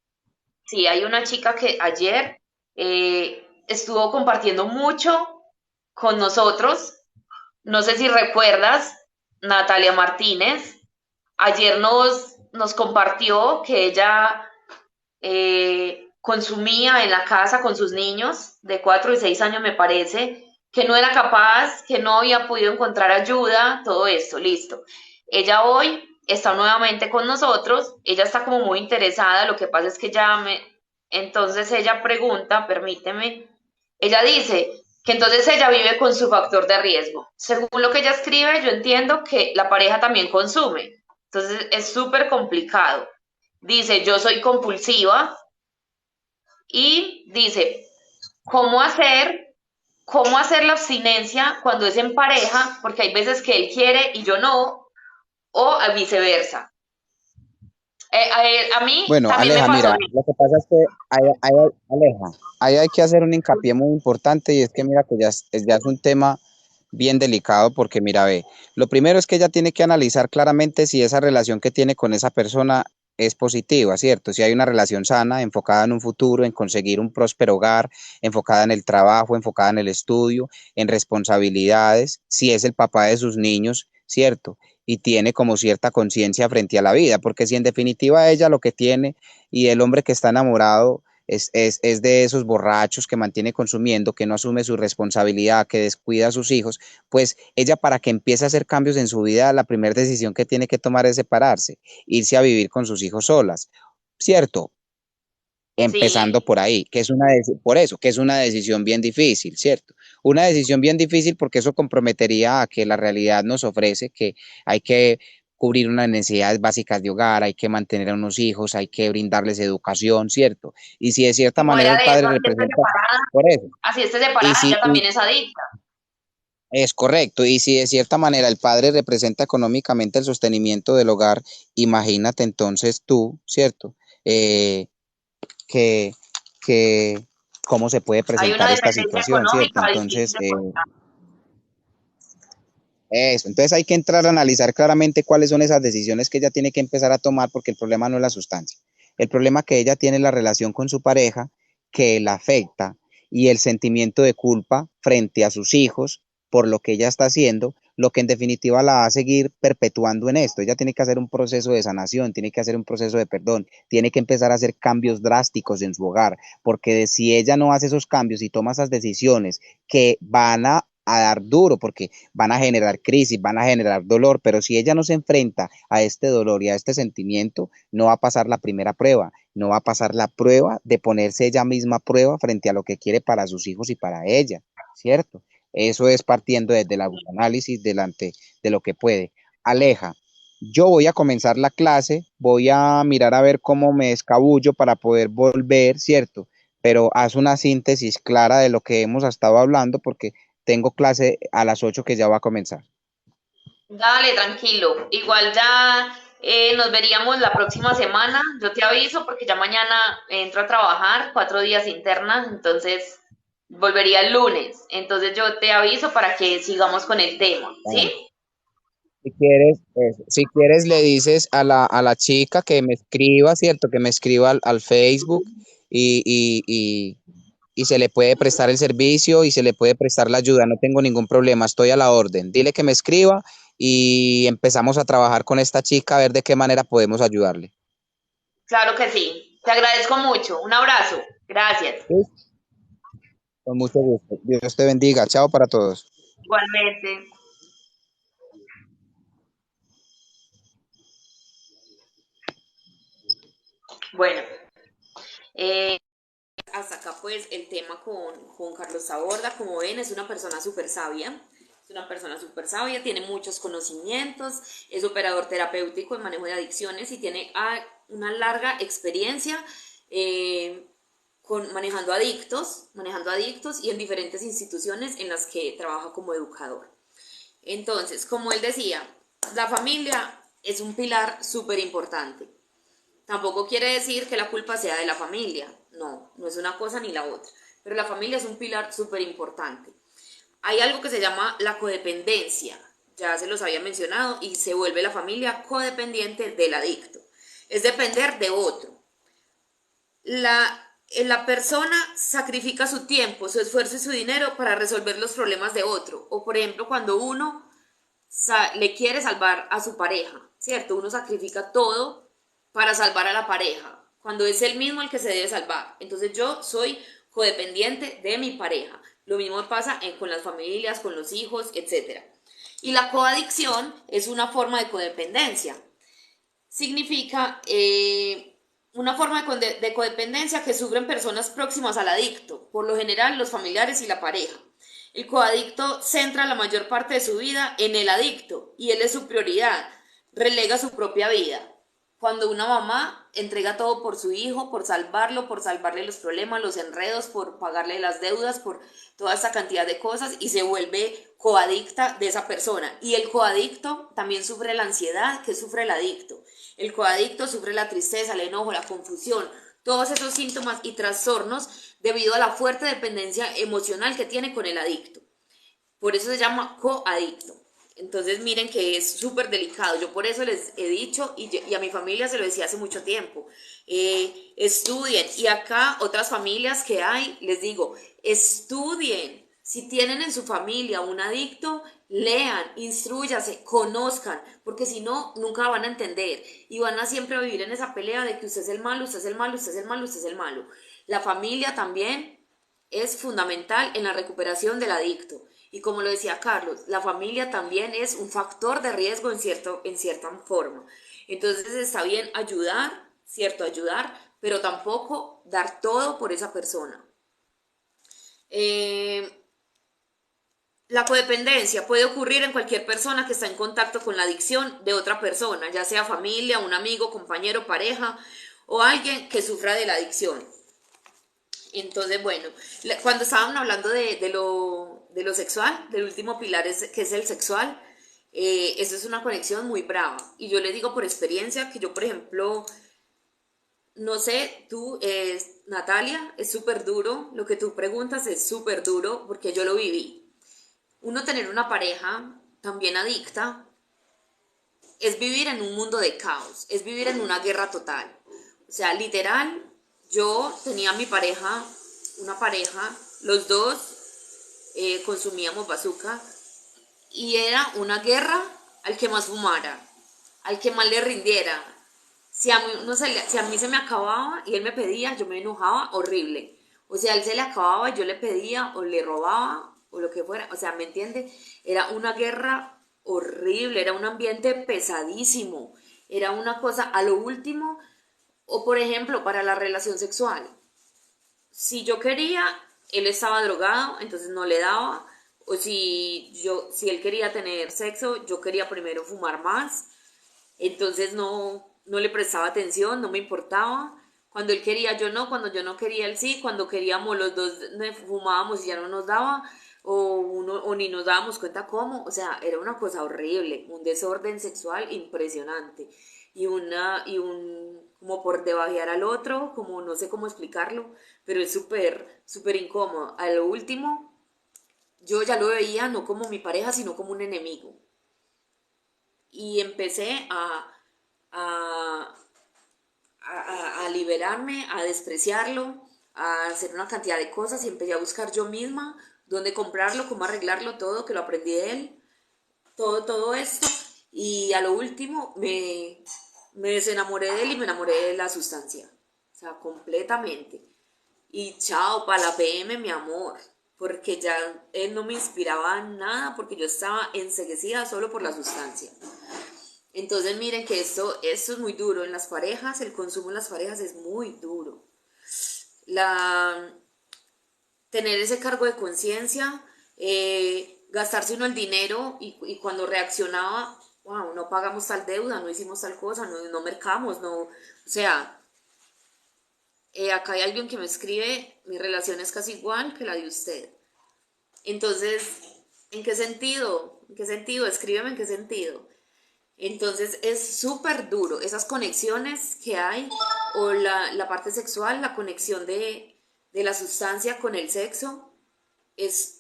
sí, hay una chica que ayer estuvo compartiendo mucho con nosotros. No sé si recuerdas, Natalia Martínez, ayer nos compartió que ella consumía en la casa con sus niños de 4 y 6 años, me parece, que no era capaz, que no había podido encontrar ayuda, todo esto, listo. Ella hoy está nuevamente con nosotros, ella está como muy interesada, lo que pasa es que entonces ella pregunta, permíteme, ella dice que entonces ella vive con su factor de riesgo. Según lo que ella escribe, yo entiendo que la pareja también consume, entonces es súper complicado. Dice, yo soy compulsiva, y dice, ¿cómo hacer, cómo hacer la abstinencia cuando es en pareja? Porque hay veces que él quiere y yo no, o a viceversa. A mí Bueno, también me Aleja, pasó. mira, lo que pasa es que Aleja, ahí hay que hacer un hincapié muy importante y es que mira que ya es un tema bien delicado porque mira, ve, lo primero es que ella tiene que analizar claramente si esa relación que tiene con esa persona es positiva, ¿cierto? Si hay una relación sana, enfocada en un futuro, en conseguir un próspero hogar, enfocada en el trabajo, enfocada en el estudio, en responsabilidades, si es el papá de sus niños, ¿cierto? Y tiene como cierta conciencia frente a la vida, porque si en definitiva ella lo que tiene y el hombre que está enamorado es de esos borrachos que mantiene consumiendo, que no asume su responsabilidad, que descuida a sus hijos, pues ella para que empiece a hacer cambios en su vida, la primera decisión que tiene que tomar es separarse, irse a vivir con sus hijos solas, ¿cierto? Empezando Sí, por ahí, por eso, que es una decisión bien difícil, ¿cierto? Una decisión bien difícil porque eso comprometería a que la realidad nos ofrece que hay que cubrir unas necesidades básicas de hogar, hay que mantener a unos hijos, hay que brindarles educación, ¿cierto? Y si de cierta y manera fuera el de eso, padre representa, por eso, así esté y separada, si, ella y también es adicta. es correcto, y si de cierta manera el padre representa económicamente el sostenimiento del hogar, imagínate entonces tú, ¿cierto? Eh, que, que cómo se puede Hay una presentar esta dependencia situación, ¿cierto? económica difícil Entonces, de cortar. eso, entonces hay que entrar a analizar claramente cuáles son esas decisiones que ella tiene que empezar a tomar, porque el problema no es la sustancia. El problema que ella tiene es la relación con su pareja, que la afecta, y el sentimiento de culpa frente a sus hijos por lo que ella está haciendo, lo que en definitiva la va a seguir perpetuando en esto. Ella tiene que hacer un proceso de sanación, tiene que hacer un proceso de perdón, tiene que empezar a hacer cambios drásticos en su hogar, porque si ella no hace esos cambios y toma esas decisiones que van a a dar duro porque van a generar crisis, van a generar dolor, pero si ella no se enfrenta a este dolor y a este sentimiento, no va a pasar la primera prueba, no va a pasar la prueba de ponerse ella misma a prueba frente a lo que quiere para sus hijos y para ella, ¿cierto? Eso es partiendo desde el análisis delante de lo que puede. Aleja, yo voy a comenzar la clase, voy a mirar a ver cómo me escabullo para poder volver, ¿cierto? Pero haz una síntesis clara de lo que hemos estado hablando porque tengo clase a las 8 que ya va a comenzar. Dale, tranquilo. Igual ya nos veríamos la próxima semana. Yo te aviso porque ya mañana entro a trabajar, 4 días internas, entonces volvería el lunes. Entonces yo te aviso para que sigamos con el tema, ¿sí? Bueno, si quieres le dices a la chica que me escriba, ¿cierto? Que me escriba al Facebook y, y, y, y se le puede prestar el servicio y se le puede prestar la ayuda. No tengo ningún problema, estoy a la orden. Dile que me escriba y empezamos a trabajar con esta chica a ver de qué manera podemos ayudarle. Claro que sí. Te agradezco mucho. Un abrazo. Gracias. ¿Sí? Con mucho gusto. Dios te bendiga. Chao para todos. Igualmente. Bueno, eh, hasta acá pues el tema con Carlos Saborda. Como ven, es una persona súper sabia. Es una persona súper sabia, tiene muchos conocimientos, es operador terapéutico en manejo de adicciones y tiene una larga experiencia eh, manejando adictos y en diferentes instituciones en las que trabaja como educador. Entonces, como él decía, la familia es un pilar súper importante. Tampoco quiere decir que la culpa sea de la familia, no, no es una cosa ni la otra, pero la familia es un pilar súper importante. Hay algo que se llama la codependencia, ya se los había mencionado, y se vuelve la familia codependiente del adicto. Es depender de otro. La persona sacrifica su tiempo, su esfuerzo y su dinero para resolver los problemas de otro. O por ejemplo, cuando uno le quiere salvar a su pareja, ¿cierto? Uno sacrifica todo para salvar a la pareja, cuando es él mismo el que se debe salvar. Entonces yo soy codependiente de mi pareja. Lo mismo pasa con las familias, con los hijos, etc. Y la coadicción es una forma de codependencia. Significa una forma de codependencia que sufren personas próximas al adicto, por lo general los familiares y la pareja. El coadicto centra la mayor parte de su vida en el adicto y él es su prioridad, relega su propia vida. Cuando una mamá entrega todo por su hijo, por salvarlo, por salvarle los problemas, los enredos, por pagarle las deudas, por toda esa cantidad de cosas y se vuelve coadicta de esa persona. Y el coadicto también sufre la ansiedad que sufre el adicto. El coadicto sufre la tristeza, el enojo, la confusión, todos esos síntomas y trastornos debido a la fuerte dependencia emocional que tiene con el adicto. Por eso se llama coadicto. Entonces miren que es súper delicado. Yo por eso les he dicho y a mi familia se lo decía hace mucho tiempo. Estudien. Y acá otras familias que hay, les digo, estudien. Si tienen en su familia un adicto, lean, instrúyase, conozcan, porque si no, nunca van a entender y van a siempre vivir en esa pelea de que usted es el malo, usted es el malo, usted es el malo, usted es el malo. La familia también es fundamental en la recuperación del adicto. Y como lo decía Carlos, la familia también es un factor de riesgo en cierta forma. Entonces está bien ayudar, ¿cierto? Ayudar, pero tampoco dar todo por esa persona. La codependencia puede ocurrir en cualquier persona que está en contacto con la adicción de otra persona, ya sea familia, un amigo, compañero, pareja o alguien que sufra de la adicción. Entonces, bueno, cuando estaban hablando de lo sexual, del último pilar que es el sexual, eso es una conexión muy brava. Y yo les digo por experiencia que yo, por ejemplo, no sé, tú, Natalia, es súper duro, lo que tú preguntas es súper duro porque yo lo viví. Uno tener una pareja también adicta es vivir en un mundo de caos, es vivir en una guerra total. O sea, literal, yo tenía mi pareja, una pareja, los dos consumíamos bazooka y era una guerra al que más fumara, al que más le rindiera. Si a mí, no se, si a mí se me acababa y él me pedía, yo me enojaba horrible. O sea, a él se le acababa y yo le pedía o le robaba o lo que fuera, o sea, ¿me entiende? Era una guerra horrible, era un ambiente pesadísimo, era una cosa a lo último, o por ejemplo, para la relación sexual, si yo quería, él estaba drogado, entonces no le daba, o si él quería tener sexo, yo quería primero fumar más, entonces no le prestaba atención, no me importaba. Cuando él quería, yo no, cuando yo no quería, él sí, cuando queríamos los dos fumábamos y ya no nos daba, o ni nos dábamos cuenta cómo, o sea, era una cosa horrible, un desorden sexual impresionante, como por debajear al otro, como no sé cómo explicarlo, pero es súper, súper incómodo. A lo último, yo ya lo veía no como mi pareja, sino como un enemigo. Y empecé a, a liberarme, a despreciarlo, a hacer una cantidad de cosas y empecé a buscar yo misma dónde comprarlo, cómo arreglarlo todo, que lo aprendí de él, todo esto. Y a lo último me desenamoré de él y me enamoré de la sustancia. O sea, completamente. Y chao, para la PM, mi amor. Porque ya él no me inspiraba en nada, porque yo estaba enseguecida solo por la sustancia. Entonces miren que esto es muy duro en las parejas, el consumo en las parejas es muy duro. La, Tener ese cargo de conciencia, gastarse uno el dinero y cuando reaccionaba, wow, no pagamos tal deuda, no hicimos tal cosa, no mercamos, no, o sea, acá hay alguien que me escribe, mi relación es casi igual que la de usted. Entonces, ¿en qué sentido? ¿En qué sentido? Escríbeme en qué sentido. Entonces es súper duro esas conexiones que hay o la parte sexual, la conexión de la sustancia con el sexo, es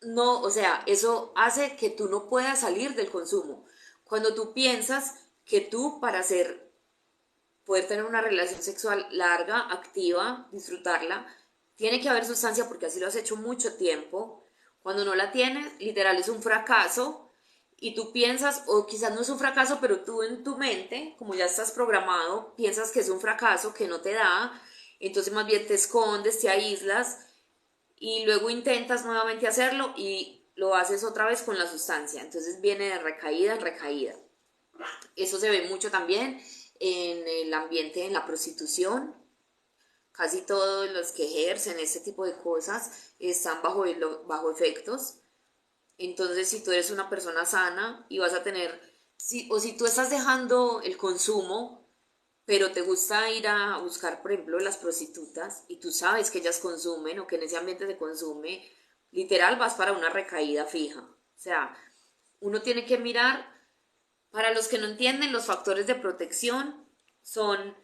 no, o sea, eso hace que tú no puedas salir del consumo. Cuando tú piensas que tú poder tener una relación sexual larga, activa, disfrutarla, tiene que haber sustancia porque así lo has hecho mucho tiempo. Cuando no la tienes, literal es un fracaso y tú piensas, o quizás no es un fracaso, pero tú en tu mente, como ya estás programado, piensas que es un fracaso, que no te da, entonces más bien te escondes, te aíslas y luego intentas nuevamente hacerlo y lo haces otra vez con la sustancia. Entonces viene de recaída en recaída. Eso se ve mucho también en el ambiente, en la prostitución. Casi todos los que ejercen este tipo de cosas están bajo efectos. Entonces, si tú eres una persona sana y vas a tener, o si tú estás dejando el consumo, pero te gusta ir a buscar, por ejemplo, las prostitutas y tú sabes que ellas consumen o que en ese ambiente se consume, literal vas para una recaída fija. O sea, uno tiene que mirar, para los que no entienden, los factores de protección son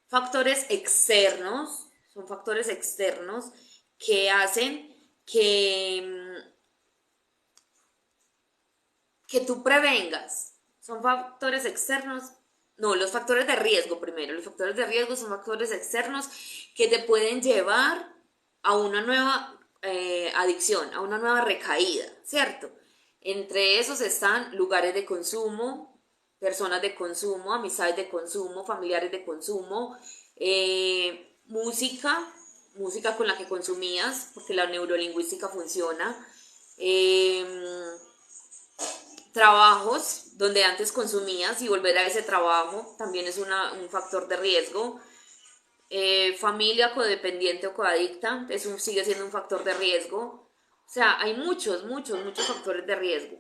son factores externos que hacen que tú prevengas. Son factores externos. No, los factores de riesgo primero. Los factores de riesgo son factores externos que te pueden llevar a una nueva adicción, a una nueva recaída, ¿cierto? Entre esos están lugares de consumo, personas de consumo, amistades de consumo, familiares de consumo, música con la que consumías, porque la neurolingüística funciona, eh, trabajos donde antes consumías y volver a ese trabajo también es un factor de riesgo. Familia codependiente o coadicta sigue siendo un factor de riesgo. O sea, hay muchos factores de riesgo.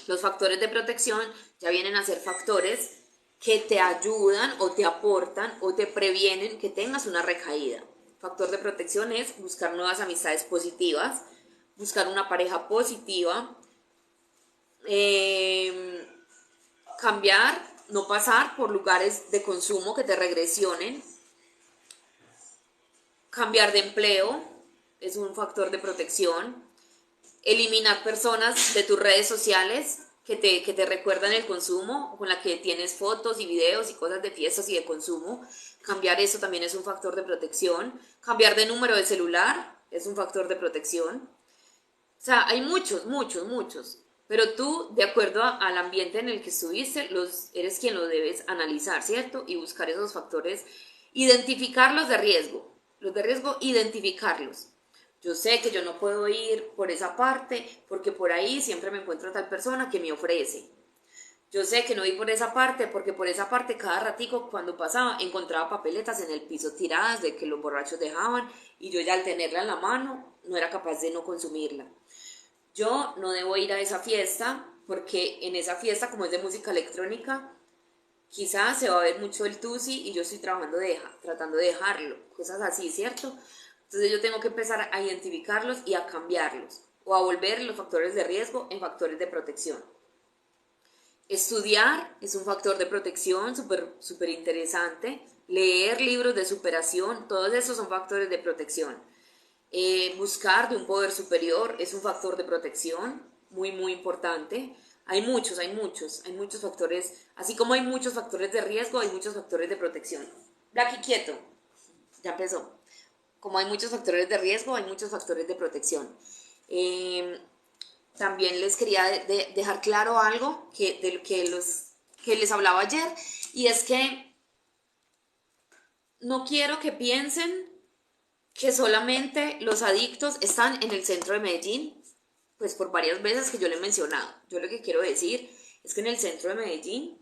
Los factores de protección ya vienen a ser factores que te ayudan o te aportan o te previenen que tengas una recaída. Factor de protección es buscar nuevas amistades positivas, buscar una pareja positiva, eh, cambiar, no pasar por lugares de consumo que te regresionen, cambiar de empleo es un factor de protección, eliminar personas de tus redes sociales que te recuerdan el consumo, con la que tienes fotos y videos y cosas de fiestas y de consumo, cambiar eso también es un factor de protección, cambiar de número de celular es un factor de protección. O sea, hay muchos. Pero tú, de acuerdo al ambiente en el que estuviste, eres quien lo debes analizar, ¿cierto? Y buscar esos factores, identificarlos de riesgo. Los de riesgo, identificarlos. Yo sé que yo no puedo ir por esa parte porque por ahí siempre me encuentro tal persona que me ofrece. Yo sé que no voy por esa parte porque por esa parte cada ratico cuando pasaba encontraba papeletas en el piso tiradas de que los borrachos dejaban y yo ya al tenerla en la mano no era capaz de no consumirla. Yo no debo ir a esa fiesta porque en esa fiesta, como es de música electrónica, quizás se va a ver mucho el tusi y yo estoy tratando de dejarlo, cosas así, ¿cierto? Entonces yo tengo que empezar a identificarlos y a cambiarlos o a volver los factores de riesgo en factores de protección. Estudiar es un factor de protección súper interesante. Leer libros de superación, todos esos son factores de protección. Buscar de un poder superior es un factor de protección muy importante. Hay muchos factores, así como hay muchos factores de riesgo, hay muchos factores de protección. Blacky quieto, ya empezó. Como hay muchos factores de riesgo, hay muchos factores de protección. Eh, También les quería dejar claro algo de lo que les hablaba ayer, y es que no quiero que piensen que solamente los adictos están en el centro de Medellín, pues por varias veces que yo le he mencionado. Yo lo que quiero decir es que en el centro de Medellín,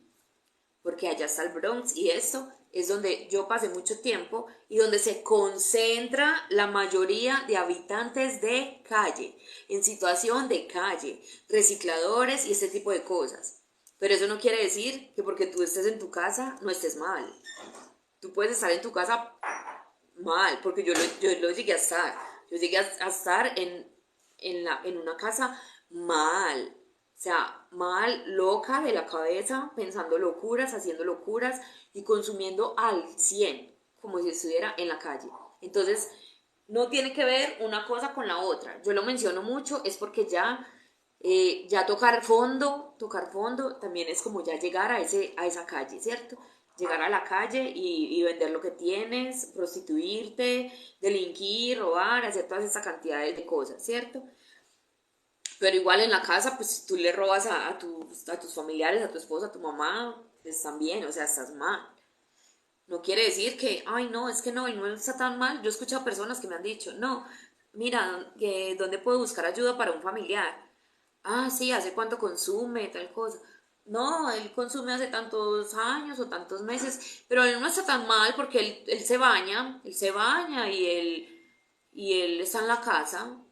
porque allá está el Bronx y esto es donde yo pasé mucho tiempo y donde se concentra la mayoría de habitantes de calle, en situación de calle, recicladores y este tipo de cosas. Pero eso no quiere decir que porque tú estés en tu casa no estés mal. Tú puedes estar en tu casa mal, porque yo lo llegué a estar. Yo llegué a estar en una casa mal. O sea, mal, loca de la cabeza, pensando locuras, haciendo locuras y consumiendo al 100 como si estuviera en la calle. Entonces, no tiene que ver una cosa con la otra. Yo lo menciono mucho, es porque ya tocar fondo también es como ya llegar a esa calle, ¿cierto? Llegar a la calle y vender lo que tienes, prostituirte, delinquir, robar, hacer todas esas cantidades de cosas, ¿cierto? Pero igual en la casa, pues si tú le robas a tus familiares, a tu esposa, a tu mamá, pues también, o sea, estás mal. No quiere decir que, ay, no, es que no, y no está tan mal. Yo he escuchado personas que me han dicho, no, mira, ¿dónde puedo buscar ayuda para un familiar? Ah, sí, ¿hace cuánto consume? Tal cosa. No, él consume hace tantos años o tantos meses, pero él no está tan mal porque él se baña y él está en la casa.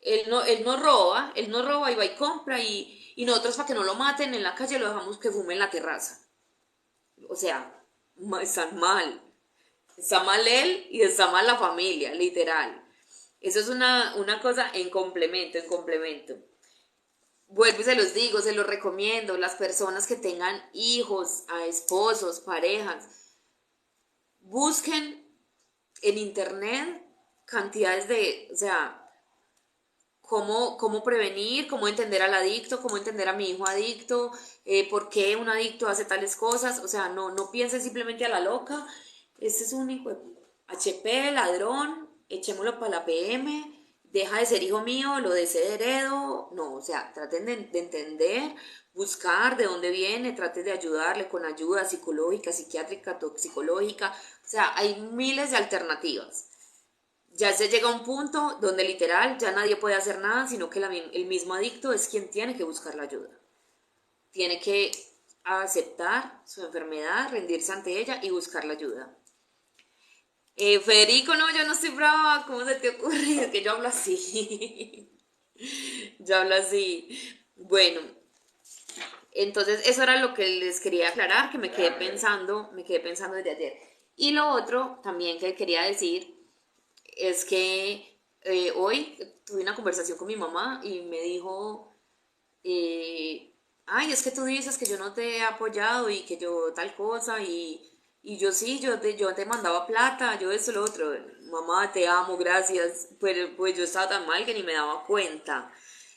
Él no roba y va y compra y nosotros para que no lo maten en la calle lo dejamos que fume en la terraza. O sea, están mal. Está mal él y está mal la familia, literal. Eso es una cosa en complemento, en complemento. Vuelvo y se los digo, se los recomiendo, las personas que tengan hijos, a esposos, parejas, busquen en internet cantidades o sea, cómo prevenir, cómo entender al adicto, cómo entender a mi hijo adicto, por qué un adicto hace tales cosas, o sea, no piensen simplemente a la loca, este es un hijo de HP, ladrón, echémoslo para la PM, deja de ser hijo mío, lo desheredo, no, o sea, traten de entender, buscar de dónde viene, traten de ayudarle con ayuda psicológica, psiquiátrica, toxicológica, o sea, hay miles de alternativas. Ya se llega a un punto donde literal ya nadie puede hacer nada, sino que el mismo adicto es quien tiene que buscar la ayuda. Tiene que aceptar su enfermedad, rendirse ante ella y buscar la ayuda. Federico, no, yo no estoy brava, ¿cómo se te ocurre? Es que yo hablo así. Yo hablo así. Bueno, entonces eso era lo que les quería aclarar, que me quedé pensando desde ayer. Y lo otro también que quería decir es que hoy tuve una conversación con mi mamá y me dijo, ay, es que tú dices que yo no te he apoyado y que yo tal cosa y yo sí, yo te mandaba plata, yo esto, lo otro, mamá, te amo, gracias, pero pues yo estaba tan mal que ni me daba cuenta.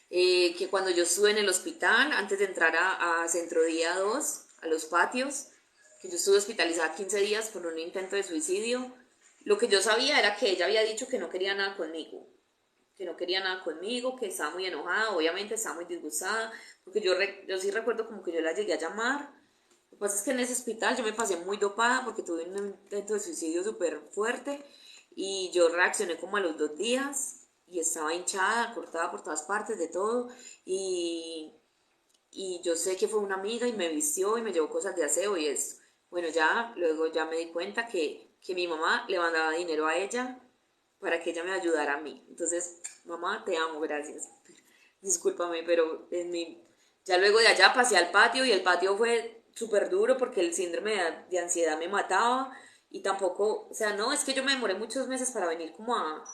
Que cuando yo estuve en el hospital, antes de entrar a Centro Día 2 a los patios, que yo estuve hospitalizada 15 días por un intento de suicidio, lo que yo sabía era que ella había dicho que no quería nada conmigo, que no quería nada conmigo, que estaba muy enojada, obviamente estaba muy disgustada, porque yo sí recuerdo como que yo la llegué a llamar. Lo que pasa es que en ese hospital yo me pasé muy dopada porque tuve un intento de suicidio súper fuerte y yo reaccioné como a los 2 días. y estaba hinchada, cortada por todas partes, de todo, y, y yo sé que fue una amiga y me vistió y me llevó cosas de aseo y eso. Bueno, ya luego ya me di cuenta que mi mamá le mandaba dinero a ella para que ella me ayudara a mí. Entonces, mamá, te amo, gracias. Discúlpame, pero ya luego de allá pasé al patio y el patio fue súper duro porque el síndrome de ansiedad me mataba y tampoco, o sea, no, es que yo me demoré muchos meses para venir como a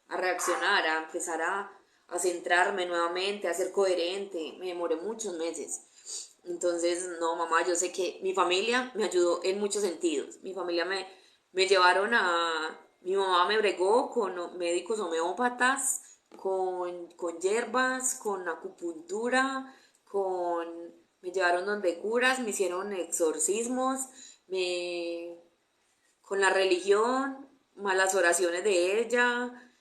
reaccionar, a empezar a centrarme nuevamente, a ser coherente, me demoré muchos meses. Entonces, no, mamá, yo sé que mi familia me ayudó en muchos sentidos. Me llevaron mi mamá me bregó con médicos homeópatas, con hierbas, con acupuntura, me llevaron donde curas, me hicieron exorcismos, me, con la religión, malas oraciones de ella,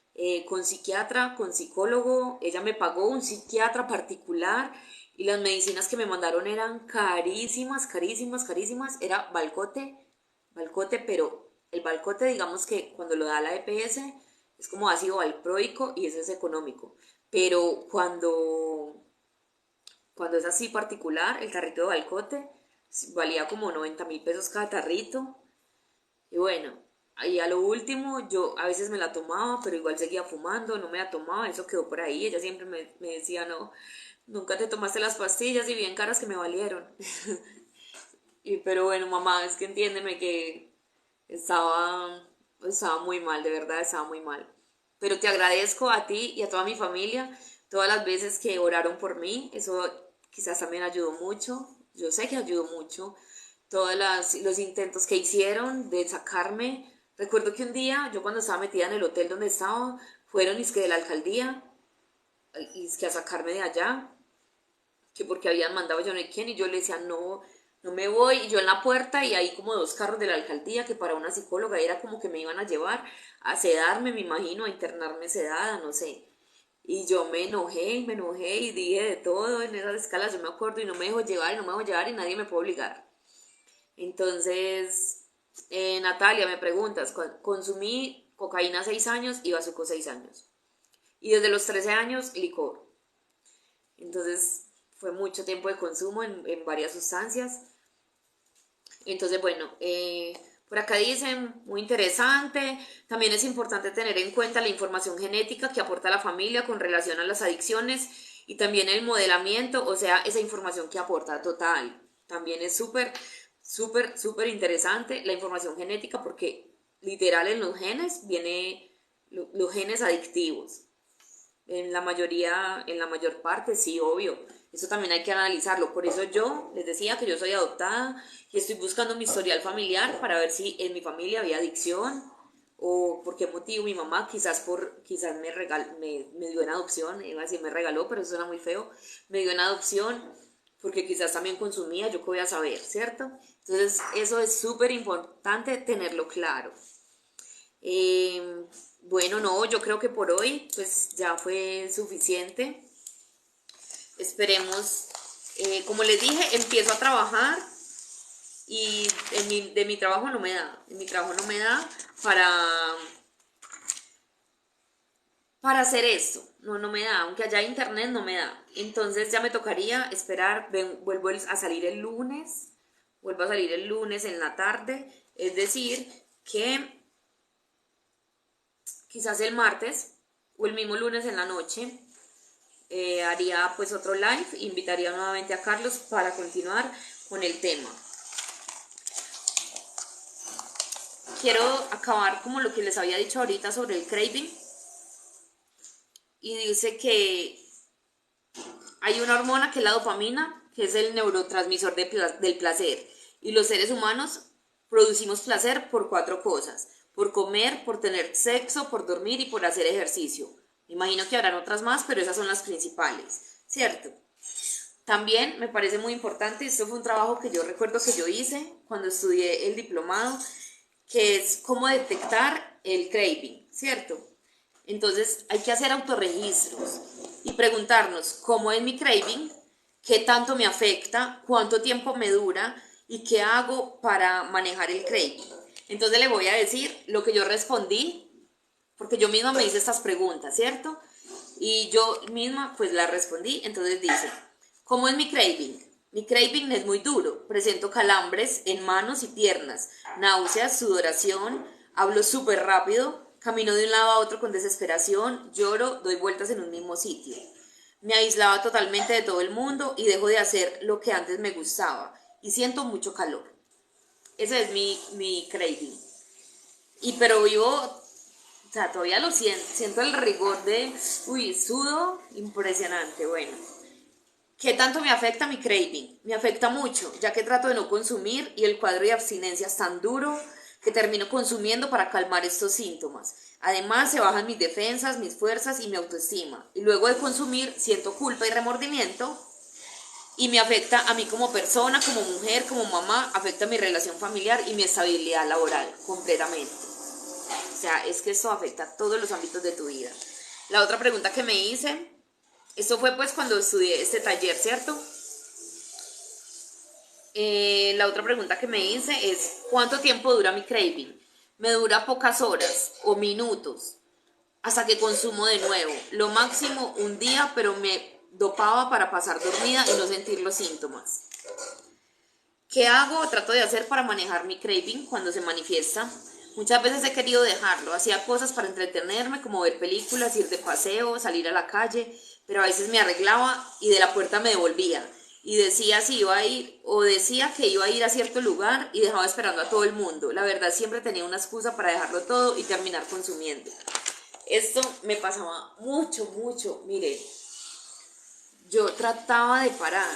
con psiquiatra, con psicólogo. Ella me pagó un psiquiatra particular y las medicinas que me mandaron eran carísimas, carísimas, carísimas. Era Valcote, pero el Valcote, digamos que cuando lo da la EPS es como ácido valproico y eso es económico. Pero cuando es así particular, el tarrito de Valcote valía como 90.000 pesos cada tarrito. Y bueno, ahí a lo último yo a veces me la tomaba, pero igual seguía fumando, no me la tomaba, eso quedó por ahí. Ella siempre me decía, no, nunca te tomaste las pastillas y bien caras que me valieron. Pero bueno, mamá, es que entiéndeme que estaba muy mal, de verdad estaba muy mal. Pero te agradezco a ti y a toda mi familia todas las veces que oraron por mí, eso quizás también ayudó mucho, yo sé que ayudó mucho, los intentos que hicieron de sacarme. Recuerdo que un día, yo cuando estaba metida en el hotel donde estaba, fueron que de la alcaldía, que a sacarme de allá, que porque habían mandado yo no sé quién, y yo le decía, no, no me voy, y yo en la puerta, y ahí como dos carros de la alcaldía, que para una psicóloga era como que me iban a llevar a sedarme, me imagino, a internarme sedada, no sé. Y yo me enojé y dije de todo en esas escalas, yo me acuerdo, y no me dejo llevar, y no me dejo llevar, y nadie me puede obligar. Entonces, Natalia, me preguntas, consumí cocaína 6 años y bazuco 6 años. Y desde los 13 años, licor. Entonces, fue mucho tiempo de consumo en varias sustancias. Entonces, bueno, por acá dicen, muy interesante. También es importante tener en cuenta la información genética que aporta la familia con relación a las adicciones y también el modelamiento, o sea, esa información que aporta total. También es súper, súper, súper interesante la información genética porque literal en los genes viene los genes adictivos. En la mayor parte, sí, obvio. Eso también hay que analizarlo. Por eso yo les decía que yo soy adoptada y estoy buscando mi historial familiar para ver si en mi familia había adicción o por qué motivo mi mamá quizás me dio en adopción, iba a decir me regaló, pero eso suena muy feo, me dio en adopción porque quizás también consumía, yo qué voy a saber, ¿cierto? Entonces eso es súper importante tenerlo claro. Eh, bueno, no, yo creo que por hoy pues ya fue suficiente. Esperemos, como les dije, empiezo a trabajar y de mi trabajo no me da. En mi trabajo no me da para hacer esto. No, no me da, aunque haya internet no me da. Entonces ya me tocaría esperar, vuelvo a salir el lunes, vuelvo a salir el lunes en la tarde, es decir, que quizás el martes o el mismo lunes en la noche haría pues otro live, invitaría nuevamente a Carlos para continuar con el tema. Quiero acabar como lo que les había dicho ahorita sobre el craving y dice que hay una hormona que es la dopamina, que es el neurotransmisor del placer y los seres humanos producimos placer por 4 cosas: por comer, por tener sexo, por dormir y por hacer ejercicio. Me imagino que habrán otras más, pero esas son las principales, ¿cierto? También me parece muy importante, esto fue un trabajo que yo recuerdo que yo hice cuando estudié el diplomado, que es cómo detectar el craving, ¿cierto? Entonces hay que hacer autorregistros y preguntarnos cómo es mi craving, qué tanto me afecta, cuánto tiempo me dura y qué hago para manejar el craving. Entonces le voy a decir lo que yo respondí porque yo misma me hice estas preguntas, ¿cierto? Y yo misma pues las respondí. Entonces dice, ¿cómo es mi craving? Mi craving es muy duro, presento calambres en manos y piernas, náuseas, sudoración, hablo súper rápido, camino de un lado a otro con desesperación, lloro, doy vueltas en un mismo sitio. Me aislaba totalmente de todo el mundo y dejo de hacer lo que antes me gustaba y siento mucho calor. Ese es mi craving. Y pero vivo, o sea, todavía lo siento el rigor de, uy, sudo, impresionante, bueno. ¿Qué tanto me afecta mi craving? Me afecta mucho, ya que trato de no consumir y el cuadro de abstinencia es tan duro que termino consumiendo para calmar estos síntomas. Además, se bajan mis defensas, mis fuerzas y mi autoestima. Y luego de consumir, siento culpa y remordimiento y me afecta a mí como persona, como mujer, como mamá, afecta mi relación familiar y mi estabilidad laboral completamente. O sea, es que esto afecta a todos los ámbitos de tu vida. La otra pregunta que me hice, esto fue pues cuando estudié este taller, ¿cierto? La otra pregunta que me hice es, ¿cuánto tiempo dura mi craving? Me dura pocas horas o minutos hasta que consumo de nuevo. Lo máximo un día, pero me dopaba para pasar dormida y no sentir los síntomas. ¿Qué hago? Trato de hacer para manejar mi craving cuando se manifiesta. Muchas veces he querido dejarlo. Hacía cosas para entretenerme, como ver películas, ir de paseo, salir a la calle, pero a veces me arreglaba y de la puerta me devolvía. Y decía si iba a ir, o decía que iba a ir a cierto lugar y dejaba esperando a todo el mundo. La verdad, siempre tenía una excusa para dejarlo todo y terminar consumiendo. Esto me pasaba mucho, mucho. Mire, yo trataba de parar.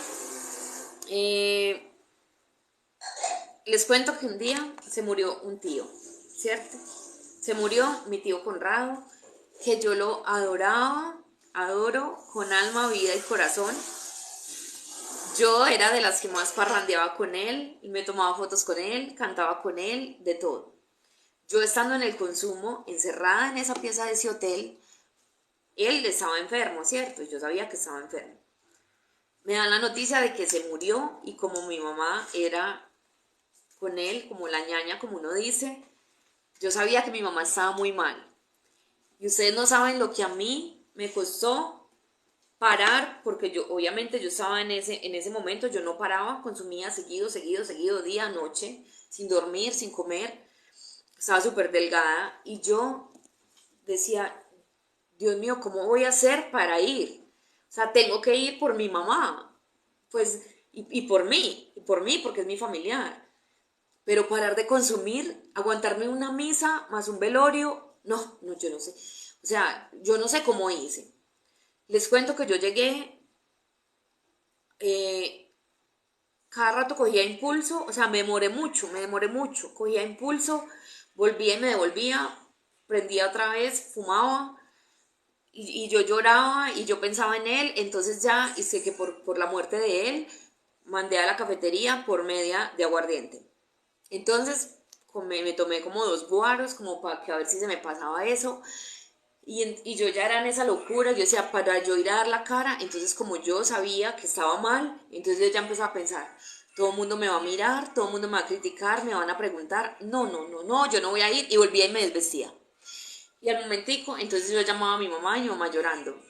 Les cuento que un día se murió un tío, ¿cierto? Se murió mi tío Conrado, que yo lo adoraba, adoro con alma, vida y corazón. Yo era de las que más parrandeaba con él, y me tomaba fotos con él, cantaba con él, de todo. Yo estando en el consumo, encerrada en esa pieza de ese hotel, él estaba enfermo, ¿cierto? Yo sabía que estaba enfermo. Me dan la noticia de que se murió y como mi mamá era con él, como la ñaña, como uno dice, yo sabía que mi mamá estaba muy mal. Y ustedes no saben lo que a mí me costó parar, porque yo, obviamente, yo estaba en ese momento, yo no paraba, consumía seguido, seguido, seguido, día, noche, sin dormir, sin comer, estaba súper delgada y yo decía, Dios mío, ¿cómo voy a hacer para ir? O sea, tengo que ir por mi mamá, pues, y por mí, porque es mi familiar. Pero parar de consumir, aguantarme una misa más un velorio, no, no, yo no sé. O sea, yo no sé cómo hice. Les cuento que yo llegué, eh, cada rato cogía impulso, o sea, me demoré mucho, cogía impulso, volvía y me devolvía, prendía otra vez, fumaba y yo lloraba y yo pensaba en él, entonces ya hice que por la muerte de él mandé a la cafetería por media de aguardiente. Entonces me tomé como dos guaros, como para que a ver si se me pasaba eso. Y yo ya era en esa locura, yo decía, para yo ir a dar la cara, entonces como yo sabía que estaba mal, entonces yo ya empecé a pensar, todo el mundo me va a mirar, todo el mundo me va a criticar, me van a preguntar, no, no, no, no, yo no voy a ir, y volvía y me desvestía. Y al momentico, entonces yo llamaba a mi mamá y mi mamá llorando.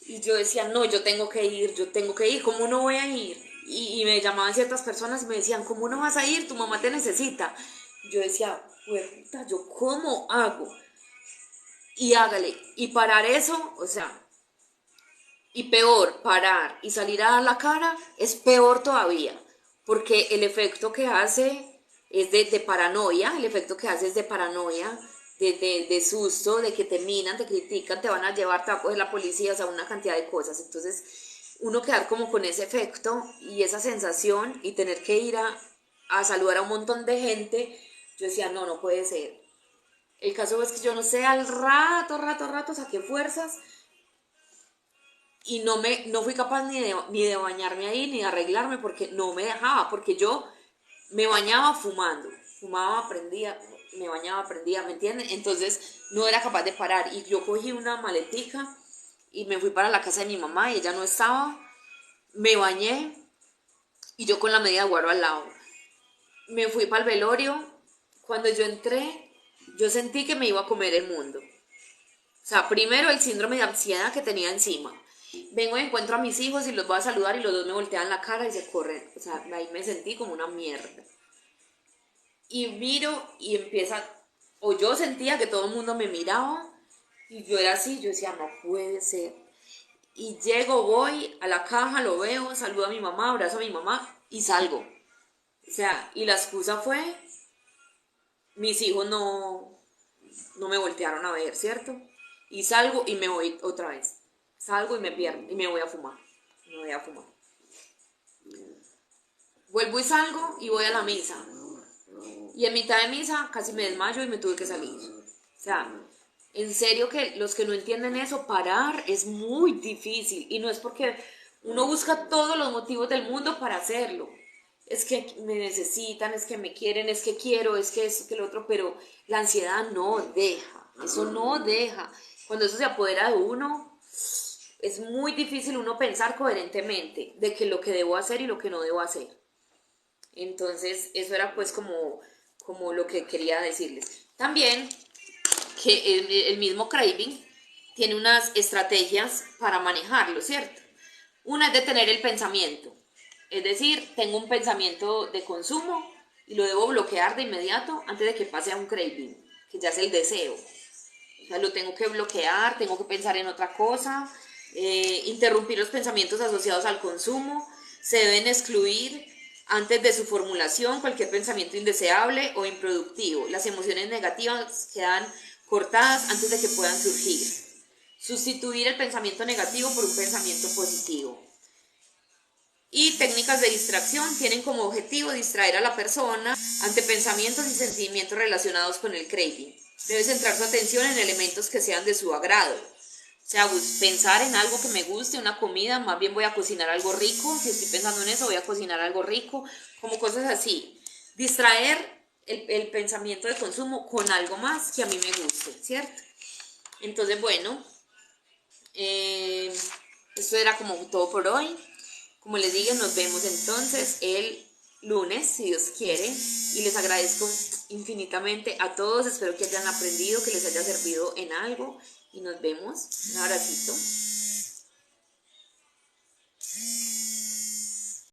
Y yo decía, no, yo tengo que ir, ¿cómo no voy a ir? Y me llamaban ciertas personas y me decían, ¿cómo no vas a ir? Tu mamá te necesita. Yo decía, puta, ¿yo cómo hago? Y hágale, y parar eso, o sea, y peor, parar y salir a dar la cara es peor todavía, porque el efecto que hace es de paranoia, el efecto que hace es de paranoia, de susto, de que te minan, te critican, te van a llevar, te va a coger la policía, o sea, una cantidad de cosas. Entonces, uno quedar como con ese efecto y esa sensación y tener que ir a saludar a un montón de gente, yo decía, no, no puede ser. El caso es que yo no sé, al rato saqué fuerzas y no fui capaz ni de bañarme ahí, ni de arreglarme, porque no me dejaba, porque yo me bañaba fumando, fumaba, prendía, me bañaba, prendía, ¿me entienden? Entonces no era capaz de parar y yo cogí una maletica y me fui para la casa de mi mamá y ella no estaba, me bañé y yo con la media de guaro al lado. Me fui para el velorio, cuando yo entré, yo sentí que me iba a comer el mundo. O sea, primero el síndrome de ansiedad que tenía encima. Vengo y encuentro a mis hijos y los voy a saludar y los dos me voltean la cara y se corren. O sea, ahí me sentí como una mierda. Y miro y empieza, o yo sentía que todo el mundo me miraba y yo era así, yo decía, no puede ser. Y llego, voy a la caja, lo veo, saludo a mi mamá, abrazo a mi mamá y salgo. O sea, y la excusa fue, mis hijos no me voltearon a ver, ¿cierto? Y salgo y me voy otra vez. Salgo y me pierdo y me voy a fumar. Me voy a fumar. Vuelvo y salgo y voy a la misa. Y en mitad de misa casi me desmayo y me tuve que salir. O sea, en serio que los que no entienden eso, parar es muy difícil. Y no es porque uno busca todos los motivos del mundo para hacerlo. Es que me necesitan, es que me quieren, es que quiero, es que eso, que lo otro, pero la ansiedad no deja, eso no deja. Cuando eso se apodera de uno, es muy difícil uno pensar coherentemente de que lo que debo hacer y lo que no debo hacer. Entonces, eso era pues como lo que quería decirles. También que el mismo craving tiene unas estrategias para manejarlo, ¿cierto? Una es detener el pensamiento. Es decir, tengo un pensamiento de consumo y lo debo bloquear de inmediato antes de que pase a un craving, que ya es el deseo. O sea, lo tengo que bloquear, tengo que pensar en otra cosa, interrumpir los pensamientos asociados al consumo, se deben excluir antes de su formulación cualquier pensamiento indeseable o improductivo. Las emociones negativas quedan cortadas antes de que puedan surgir. Sustituir el pensamiento negativo por un pensamiento positivo. Y técnicas de distracción tienen como objetivo distraer a la persona ante pensamientos y sentimientos relacionados con el craving. Debe centrar su atención en elementos que sean de su agrado. O sea, pensar en algo que me guste, una comida, más bien voy a cocinar algo rico. Si estoy pensando en eso, voy a cocinar algo rico, como cosas así. Distraer el pensamiento de consumo con algo más que a mí me guste, ¿cierto? Entonces, bueno, esto era como todo por hoy. Como les digo, nos vemos entonces el lunes, si Dios quiere, y les agradezco infinitamente a todos, espero que hayan aprendido, que les haya servido en algo, y nos vemos, un abracito.